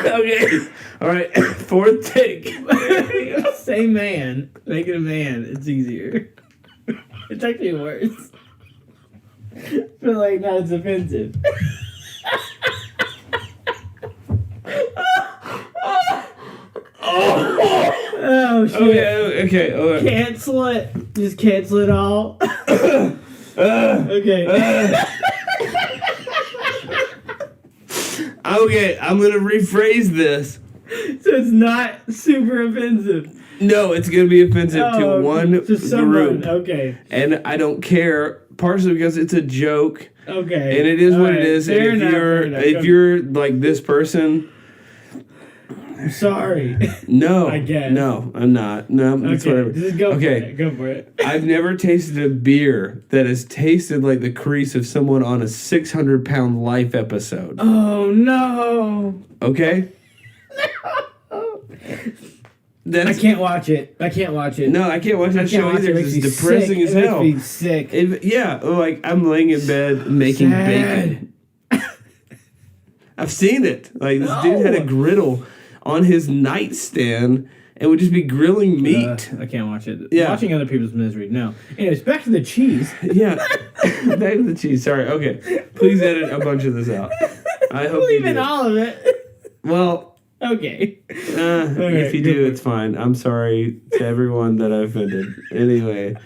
Okay. All right. Fourth take. Say man. Make it a man. It's easier. It's actually worse. But, like, now it's offensive. Oh, shit. Okay. Cancel it. Just cancel it all. Okay. Okay, I'm going to rephrase this. So it's not super offensive. No, it's going to be offensive to one group. Okay. And I don't care, partially because it's a joke. Okay. And it is what it is. And if you're like this person... I'm sorry. No. I guess. No, I'm not. No, it's whatever. Just go for it. Go for it. I've never tasted a beer that has tasted like the crease of someone on a 600-pound Life episode. Oh, no. Okay? No. I can't watch it. No, I can't watch that show either because it's depressing as hell. It makes me sick. Like I'm laying in bed making bacon. I've seen it. Like, this dude had a griddle on his nightstand and would just be grilling meat. I can't watch it. Yeah. Watching other people's misery, no. Anyways, back to the cheese. Yeah. Back to the cheese. Sorry. Okay. Please edit a bunch of this out. I hope leave in all of it. Well, Okay. If you do, it's fine. I'm sorry to everyone that I offended. Anyway.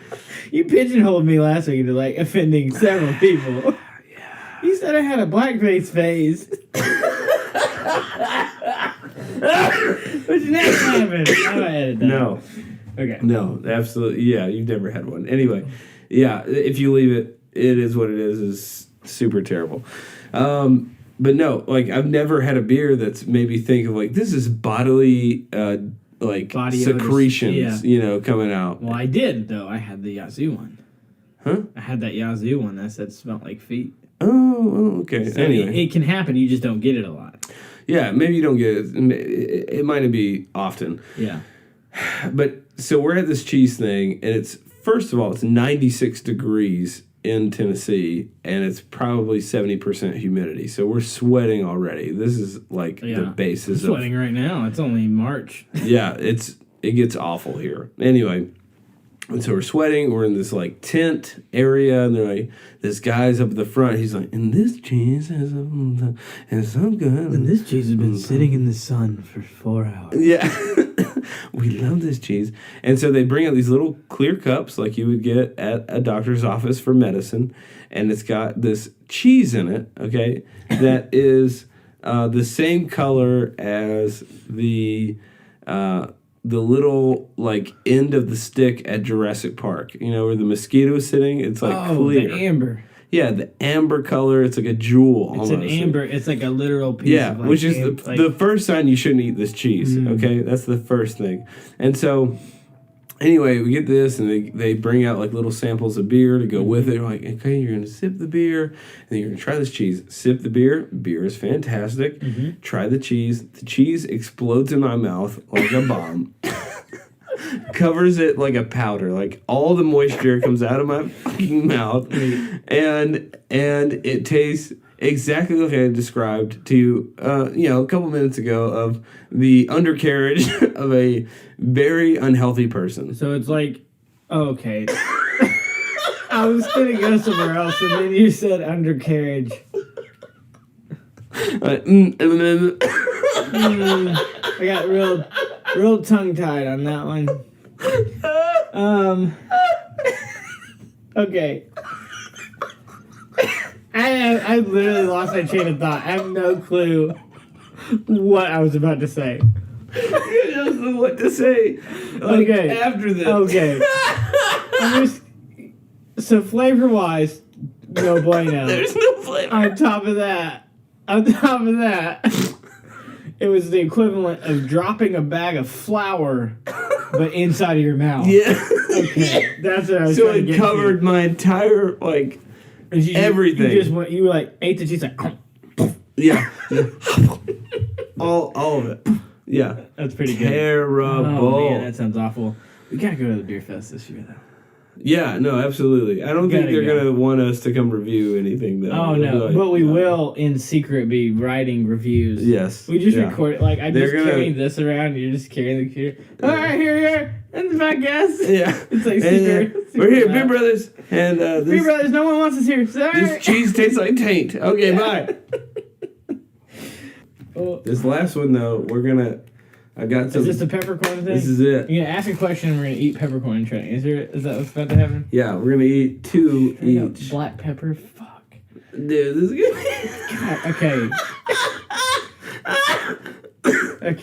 You pigeonholed me last week into like offending several people. Yeah. You said I had a blackface phase. Which never happened. I'm gonna edit that. No. Okay. No, absolutely. Yeah, you've never had one. Anyway, yeah, if you leave it, it is what it is super terrible. But no, like I've never had a beer that's made me think of like this is bodily body secretions, coming out. Well, I did though. I had the Yazoo one. Huh? I had that Yazoo one that said smelled like feet. Oh, okay. So anyway, it can happen. You just don't get it a lot. Yeah, maybe you don't get it. It might be often. Yeah. But so we're at this cheese thing, and it's first of all, it's 96 degrees in Tennessee, and it's probably 70% humidity. So we're sweating already. This is like the basis. I'm sweating right now. It's only March. Yeah, it gets awful here. Anyway, and so we're sweating. We're in this like tent area, and they're like, this guy's up at the front. He's like, and this cheese is so good. And this cheese has been sitting in the sun for 4 hours. Yeah. We love this cheese. And so they bring out these little clear cups like you would get at a doctor's office for medicine. And it's got this cheese in it, okay, that is the same color as the little, like, end of the stick at Jurassic Park. You know, where the mosquito is sitting? It's, like, clear. The amber. Yeah, the amber color. It's like a jewel It's almost. an amber. It's like a literal piece of like which is the first sign you shouldn't eat this cheese, okay? That's the first thing. And so, anyway, we get this, and they bring out, like, little samples of beer to go with it. We're like, okay, you're going to sip the beer, and then you're going to try this cheese. Sip the beer. Beer is fantastic. Try the cheese. The cheese explodes in my mouth like a bomb. Covers it like a powder. Like, all the moisture comes out of my fucking mouth. And it tastes exactly like I described to you, a couple minutes ago of the undercarriage of a very unhealthy person. So it's like, okay. I was going to go somewhere else, and then you said undercarriage. I got real tongue-tied on that one. Okay. I literally lost my train of thought. I have no clue what I was about to say. You don't know what to say. Like, okay. After this. Okay. So flavor-wise, no bueno. There's no flavor. On top of that, it was the equivalent of dropping a bag of flour, but inside of your mouth. Yeah. Okay, that's what I was so trying to get it covered my entire, like, everything. You like ate the cheese like. Yeah. all of it. Yeah. That's pretty good. Terrible. Oh man, that sounds awful. We gotta go to the beer fest this year though. Yeah, no, absolutely. I don't think they're going to want us to come review anything, though. Oh, no. Like, but we will, in secret, be writing reviews. Yes. We just record it. Like, I'm just carrying this around, and you're just carrying the computer. All right, here. And the podcast. Yeah. It's like super we're here, Beer Brothers. And Beer Brothers, no one wants us here. Sorry. This cheese tastes like taint. Okay, bye. This last one, though, we're going to... I got some. Is this the peppercorn thing? This is it. You're gonna ask a question and we're gonna eat peppercorn train. Is that what's about to happen? Yeah, we're gonna eat 2 each. Black pepper, fuck. Dude, this is good. God, okay. I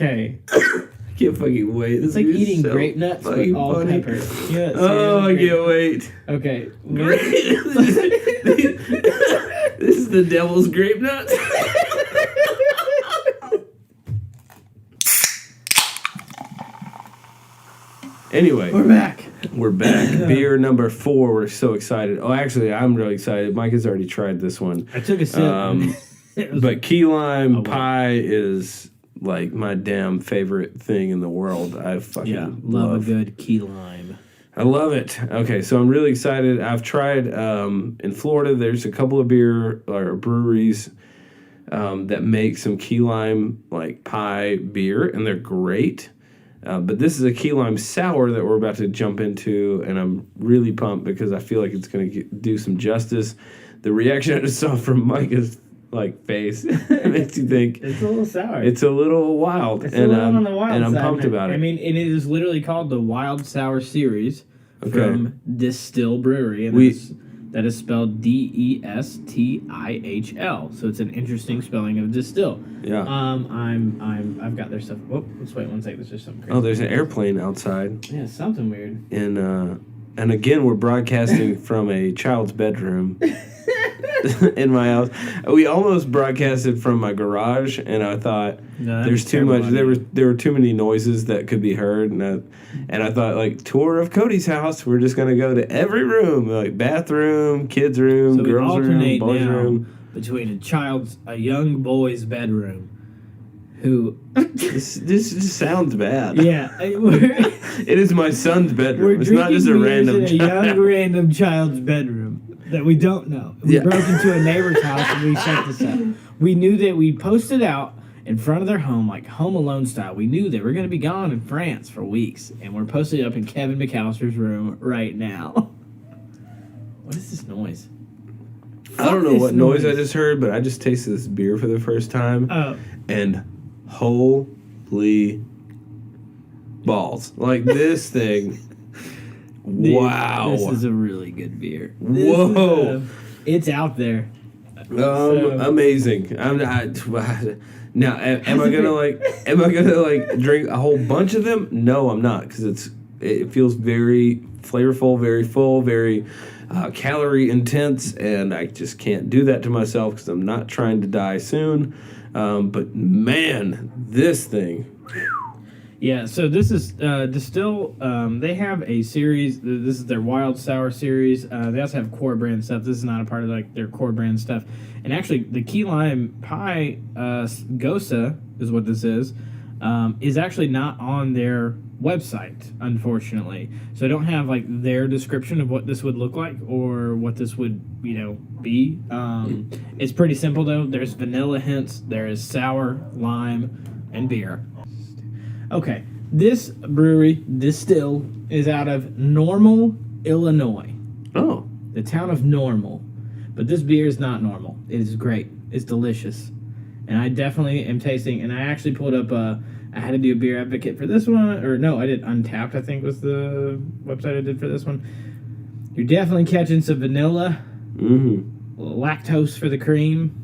can't fucking wait. It's like eating grape nuts with all funny. pepper. Yeah, I can't wait. Okay. This is the devil's grape nuts. Anyway, we're back. Beer number 4. We're so excited. Oh, actually, I'm really excited. Mike has already tried this one. I took a sip. But key lime pie is like my damn favorite thing in the world. I fucking love a good key lime. I love it. Okay, so I'm really excited. I've tried in Florida. There's a couple of beer or breweries that make some key lime like pie beer, and they're great. But this is a key lime sour that we're about to jump into, and I'm really pumped because I feel like it's going to do some justice. The reaction I just saw from Mike is like face. It makes you think It's a little sour. it's a little wild, It's a little on the wild and I'm side, pumped man. about it. I mean, it is literally called the Wild Sour Series from Destihl Brewery, and that is spelled Destihl. So it's an interesting spelling of distill. Yeah. I've got their stuff. Whoop, let's wait one sec. There's just something crazy. Oh, there's an airplane outside. Yeah, something weird. And again, we're broadcasting from a child's bedroom in my house. We almost broadcasted from my garage, and I thought there's too much. There were too many noises that could be heard, and I thought, like, tour of Cody's house. We're just gonna go to every room, like bathroom, kids' room, So we girls' room, alternate boys' now room. between a young boy's bedroom, who This just sounds bad. yeah. It is my son's bedroom. We're It's not just a drinking random beers in a child. young random child's bedroom that we don't know. We broke into a neighbor's house and we set this up. We knew that we posted out in front of their home, like Home Alone style. We knew they were going to be gone in France for weeks, and we're posted up in Kevin McAllister's room right now. What is this noise? I don't know what noise I just heard, but I just tasted this beer for the first time. Oh. And holy balls. Like this thing. Dude, Wow. This is a really good beer. Whoa. It's out there. So- Amazing. I'm not now am I gonna drink a whole bunch of them? No, I'm not, because it feels very flavorful, very full, very calorie intense, and I just can't do that to myself because I'm not trying to die soon. But man, this thing. Yeah, so this is Destihl. They have a series. This is their Wild Sour series. They also have core brand stuff. This is not a part of like their core brand stuff. And actually, the key lime pie gose is what this is actually not on their website, unfortunately. So I don't have like their description of what this would look like or what this would be. It's pretty simple though. There's vanilla hints. There is sour, lime, and beer. Okay, this brewery, Destihl, is out of Normal, Illinois. Oh. The town of Normal. But this beer is not normal. It is great. It's delicious. And I definitely am tasting, and I actually pulled up, I had to do a beer advocate for this one, or no, I did Untapped, I think was the website I did for this one. You're definitely catching some vanilla, lactose for the cream,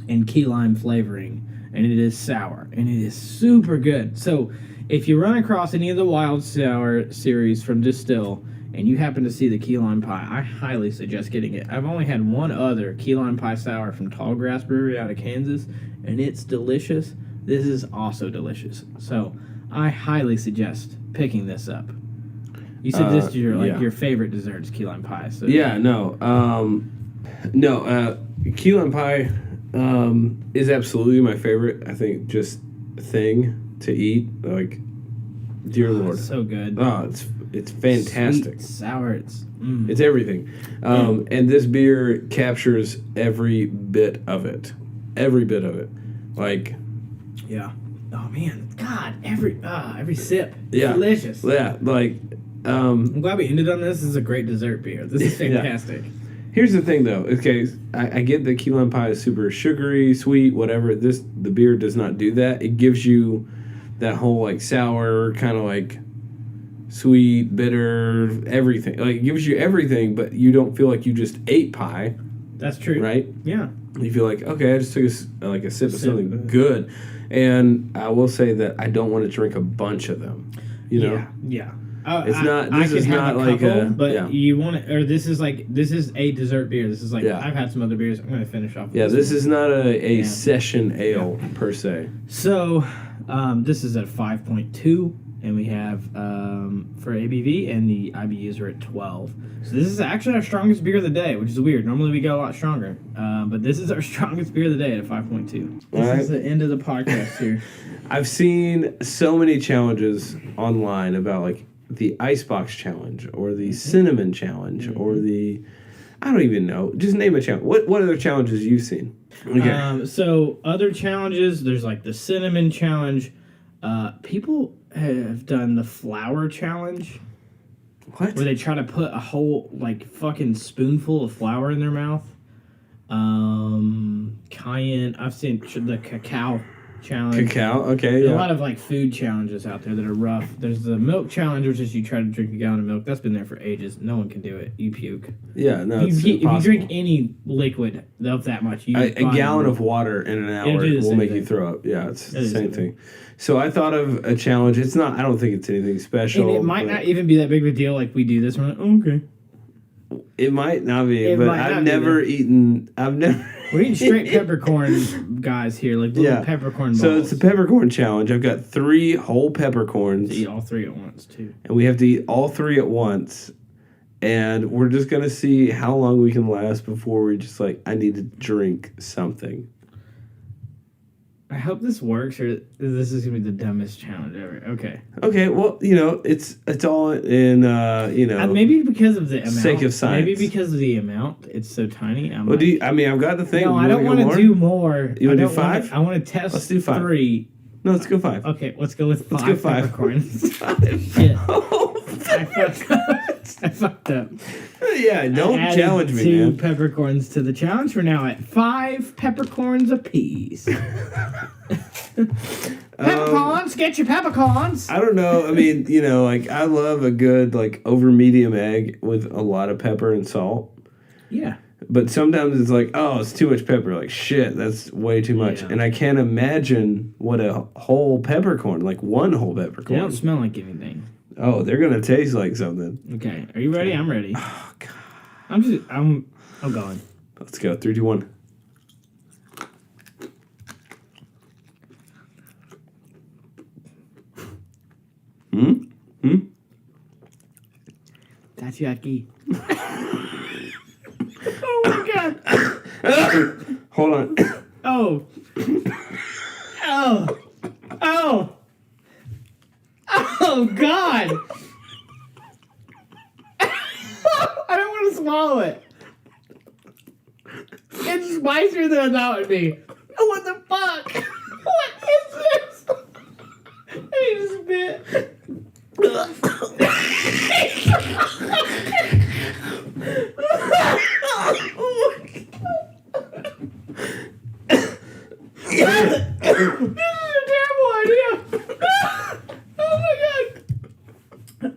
and key lime flavoring. And it is sour, and it is super good. So, if you run across any of the Wild Sour series from Destihl, and you happen to see the key lime pie, I highly suggest getting it. I've only had one other key lime pie sour from Tallgrass Brewery out of Kansas, and it's delicious. This is also delicious. So, I highly suggest picking this up. You said this is your favorite dessert is key lime pie. So Yeah, no. Key lime pie is absolutely my favorite. I think just thing to eat, like, dear Lord, it's so good. Oh, it's fantastic. Sweet, sour, It's everything. And this beer captures every bit of it. Every bit of it. Like, yeah. Oh man, God, every sip, yeah, delicious. Yeah, like, I'm glad we ended on this. This is a great dessert beer. This is fantastic. Here's the thing, though. Okay, I get that key lime pie is super sugary, sweet, whatever. The beer does not do that. It gives you that whole, like, sour, kind of like sweet, bitter, everything. Like, it gives you everything, but you don't feel like you just ate pie. That's true. Right? Yeah. You feel like, okay, I just took a sip of something good. And I will say that I don't want to drink a bunch of them. You know? Yeah. This is not like you want it, or this is a dessert beer. This is like I've had some other beers. I'm going to finish off. Yeah, this is not a session ale per se. So, this is at 5.2, and we have for ABV, and the IBUs are at 12. So this is actually our strongest beer of the day, which is weird. Normally we go a lot stronger, but this is our strongest beer of the day at 5.2. This is the end of the podcast here. I've seen so many challenges online about like the Icebox Challenge or the Cinnamon Challenge or the, I don't even know. Just name a challenge. What other challenges you've seen? Okay. So other challenges, there's like the Cinnamon Challenge. People have done the Flour Challenge. What? Where they try to put a whole like fucking spoonful of flour in their mouth. Cayenne. I've seen the cacao challenge. Cacao, okay. There's Yeah. a lot of like food challenges out there that are rough. There's the milk challenge, which is you try to drink a gallon of milk. That's been there for ages. No one can do it. You puke. Yeah, no, If it's you impossible. drink any liquid of that much, you A find- gallon of water in an hour do the will same make you thing. throw up. Yeah, it's the is the same same thing. So I thought of a challenge. It's not. I don't think it's anything special. And it might but not even be that big of a deal. Like we do this, we're like, oh, okay. It might not be. It but might not I've be never eaten. I've never. We're eating straight peppercorn, guys. Here, like little peppercorn balls. So it's a peppercorn challenge. I've got 3 whole peppercorns, eat all 3 at once too. and we have to eat all 3 at once. And we're just gonna see how long we can last before we just like. I need to drink something. I hope this works, or this is gonna be the dumbest challenge ever. Okay. Okay, well, it's all in Maybe because of the amount. Sake of science. Maybe because of the amount. It's so tiny. Well, I've got the thing. No, I You don't wanna want go to more? do more. You wanna do I don't wanna- 5? I want to test. Let's do 5. 3. No, let's go 5. Okay, let's go with 5 go 5. peppercorns. 5. Shit. Oh, I fucked up. yeah, don't Added challenge me, 2 man. peppercorns to the challenge. We're now at 5 peppercorns apiece. Peppercorns, get your peppercorns. I don't know. I mean, I love a good over medium egg with a lot of pepper and salt. Yeah. But sometimes it's like, oh, it's too much pepper. Like, shit, that's way too much. Yeah. And I can't imagine what a whole peppercorn, like 1 whole They peppercorn. don't smell like anything. Oh, they're gonna taste like something. Okay, are you ready? I'm ready. Oh God. I'm going. Let's go. 3, 2, 1. That's yucky. Oh my god. Hold on. Oh. Oh. Oh. Oh god. I don't want to swallow it. It's spicier than I thought it would be. Oh, what the fuck? What is this? I need to spit. This is a terrible idea. Oh my god.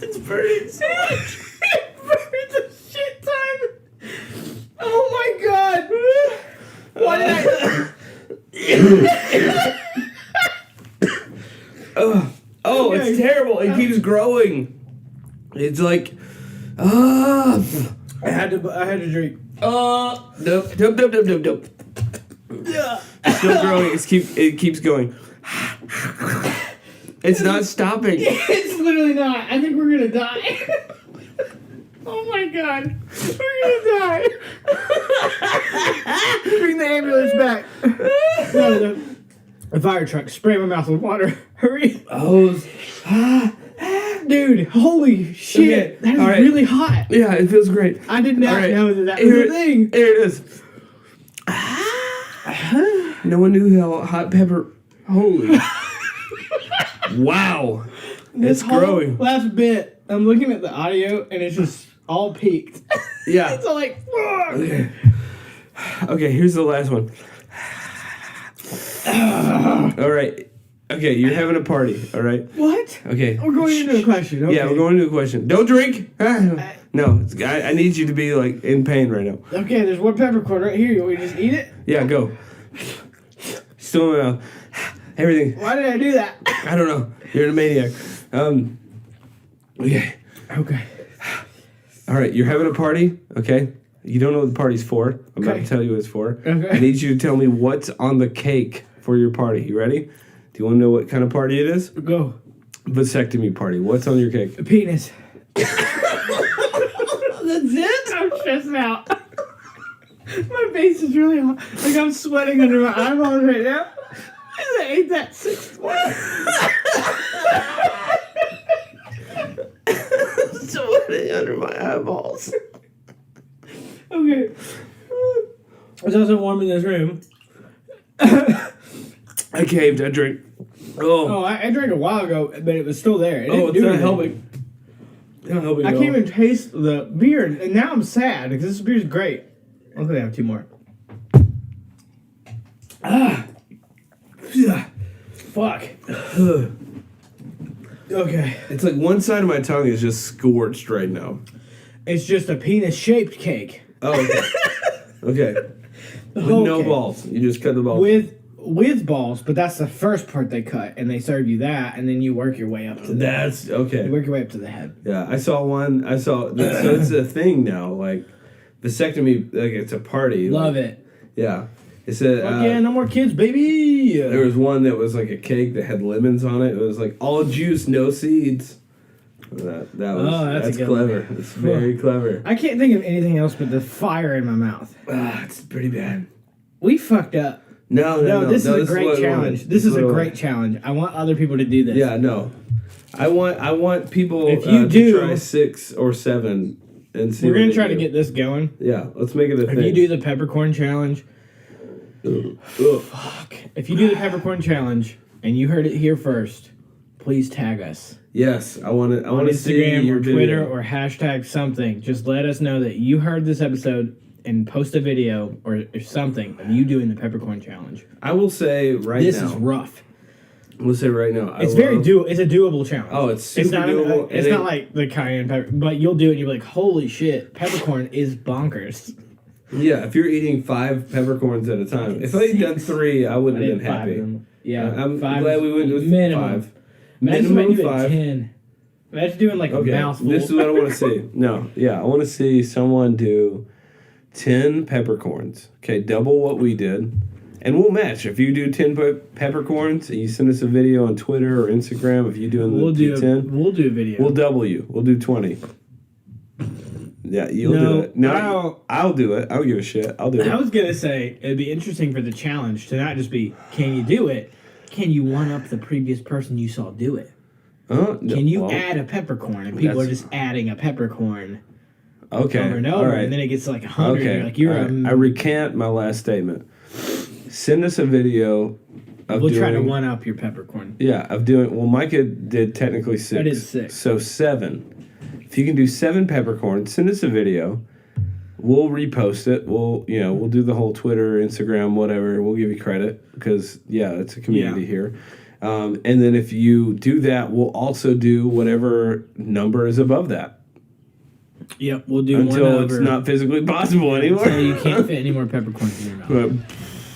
It's burning so much. It burns a shit ton. Oh my god. Why did I... Oh, Okay. it's terrible. It keeps growing. It's like, I had to drink. nope. It's still growing. It keeps going. It's not stopping. It's literally not. I think we're gonna die. Oh my god. We're gonna die. Bring the ambulance back. No. A fire truck. Spray my mouth with water. Hurry. Oh, Dude, holy shit. Okay, That is all right. really hot. yeah, it feels great. I did not All right. know that was Here, a thing. here it is. No one knew how hot pepper. Holy. Wow. This It's whole growing. last bit, I'm looking at the audio and it's just all peaked. Yeah. It's all like, Okay. Okay, here's the last one. All right. Okay, you're having a party, all right? what? Okay. We're going into a question. Okay. Yeah, we're going to a question. Don't drink. No, I need you to be like in pain right now. Okay, there's one peppercorn right here. You want me to just eat it? Yeah, go. Still in my mouth. Everything. Why did I do that? I don't know. You're a maniac. Okay. Okay. All right, you're having a party, okay? You don't know what the party's for. I'm about Okay. to tell you what it's for. Okay. I need you to tell me what's on the cake for your party. You ready? Do you want to know what kind of party it is? Go. Vasectomy party. What's on your cake? A penis. That's it? I'm stressed out. My face is really hot. Like I'm sweating under my eyeballs right now. I ate that 6th one. Sweating under my eyeballs. Okay. It's also warm in this room. I caved. I drank. Oh, I drank a while ago, but it was still there. It Oh, didn't it's do not anything. helping. I hope it I go. can't even taste the beer, and now I'm sad because this beer's great. I'm gonna have 2 more. Fuck. Okay. It's like one side of my tongue is just scorched right now. It's just a penis-shaped cake. Oh, okay. Okay. With no balls. You just cut the balls. With balls, but that's the first part they cut, and they serve you that, and then you work your way up to That's okay. You work your way up to the head. Yeah, I saw one. So it's a thing now. Like vasectomy, like it's a party. Love like, it. Yeah. It's a. Fuck yeah, no more kids, baby. There was one that was like a cake that had lemons on it. It was like all juice, no seeds. That's clever. One. It's very clever. I can't think of anything else but the fire in my mouth. It's pretty bad. We fucked up. No. This is a great challenge. This is a great challenge. I want other people to do this. Yeah, no. I want people if you to try 6 or 7 and see. We're gonna try to get this going. Yeah, let's make it a thing. If you do the peppercorn challenge, fuck. If you do the peppercorn challenge and you heard it here first, please tag us. Yes, I want to. I want to see Instagram your or Twitter video. or hashtag something. Just let us know that you heard this episode and post a video or something of you doing the peppercorn challenge. I will say right now. This is rough. We'll say right now. It's very doable. It's a doable challenge. Oh, it's super doable. It's not like the cayenne pepper, but you'll do it and you'll be like, holy shit, peppercorn is bonkers. Yeah, if you're eating 5 peppercorns at a time. If I had done 3, I wouldn't have been happy. Yeah, I'm 5 glad we went with minimum. 5. Imagine Minimum doing 5. 10. Imagine doing like a mouthful. This is what I want to see. No, yeah, I want to see someone do 10 peppercorns. Okay, double what we did. And we'll match. If you do 10 peppercorns, and you send us a video on Twitter or Instagram, if you do 10, we'll do a video. We'll double you. We'll do 20. Yeah, you'll do it. No, I'll do it. I don't give a shit. I'll do it. I was going to say, it'd be interesting for the challenge to not just be, can you do it? Can you one-up the previous person you saw do it? Can you add a peppercorn? And people are just adding a peppercorn over and over. And then it gets like 100. Okay. I recant my last statement. Send us a video of We'll try to one-up your peppercorn. Yeah, of doing... Well, Micah did technically 6. I did 6. So 7. If you can do 7 peppercorns, send us a video. We'll repost it. We'll do the whole Twitter, Instagram, whatever. We'll give you credit because, it's a community here. And then if you do that, we'll also do whatever number is above that. Yep, we'll do until it's not physically possible anymore. Until you can't fit any more peppercorns in your mouth.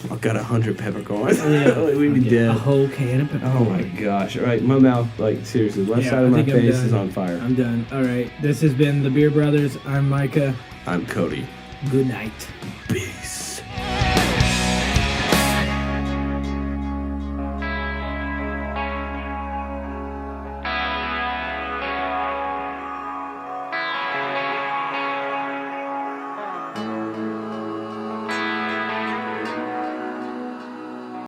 I've got 100 peppercorns. Yeah, we'd be dead. A whole can of peppercorn. Oh my gosh! All right, my mouth, seriously, left side of my face is on fire. I'm done. All right, this has been the Beer Brothers. I'm Micah. I'm Cody. Good night. Big.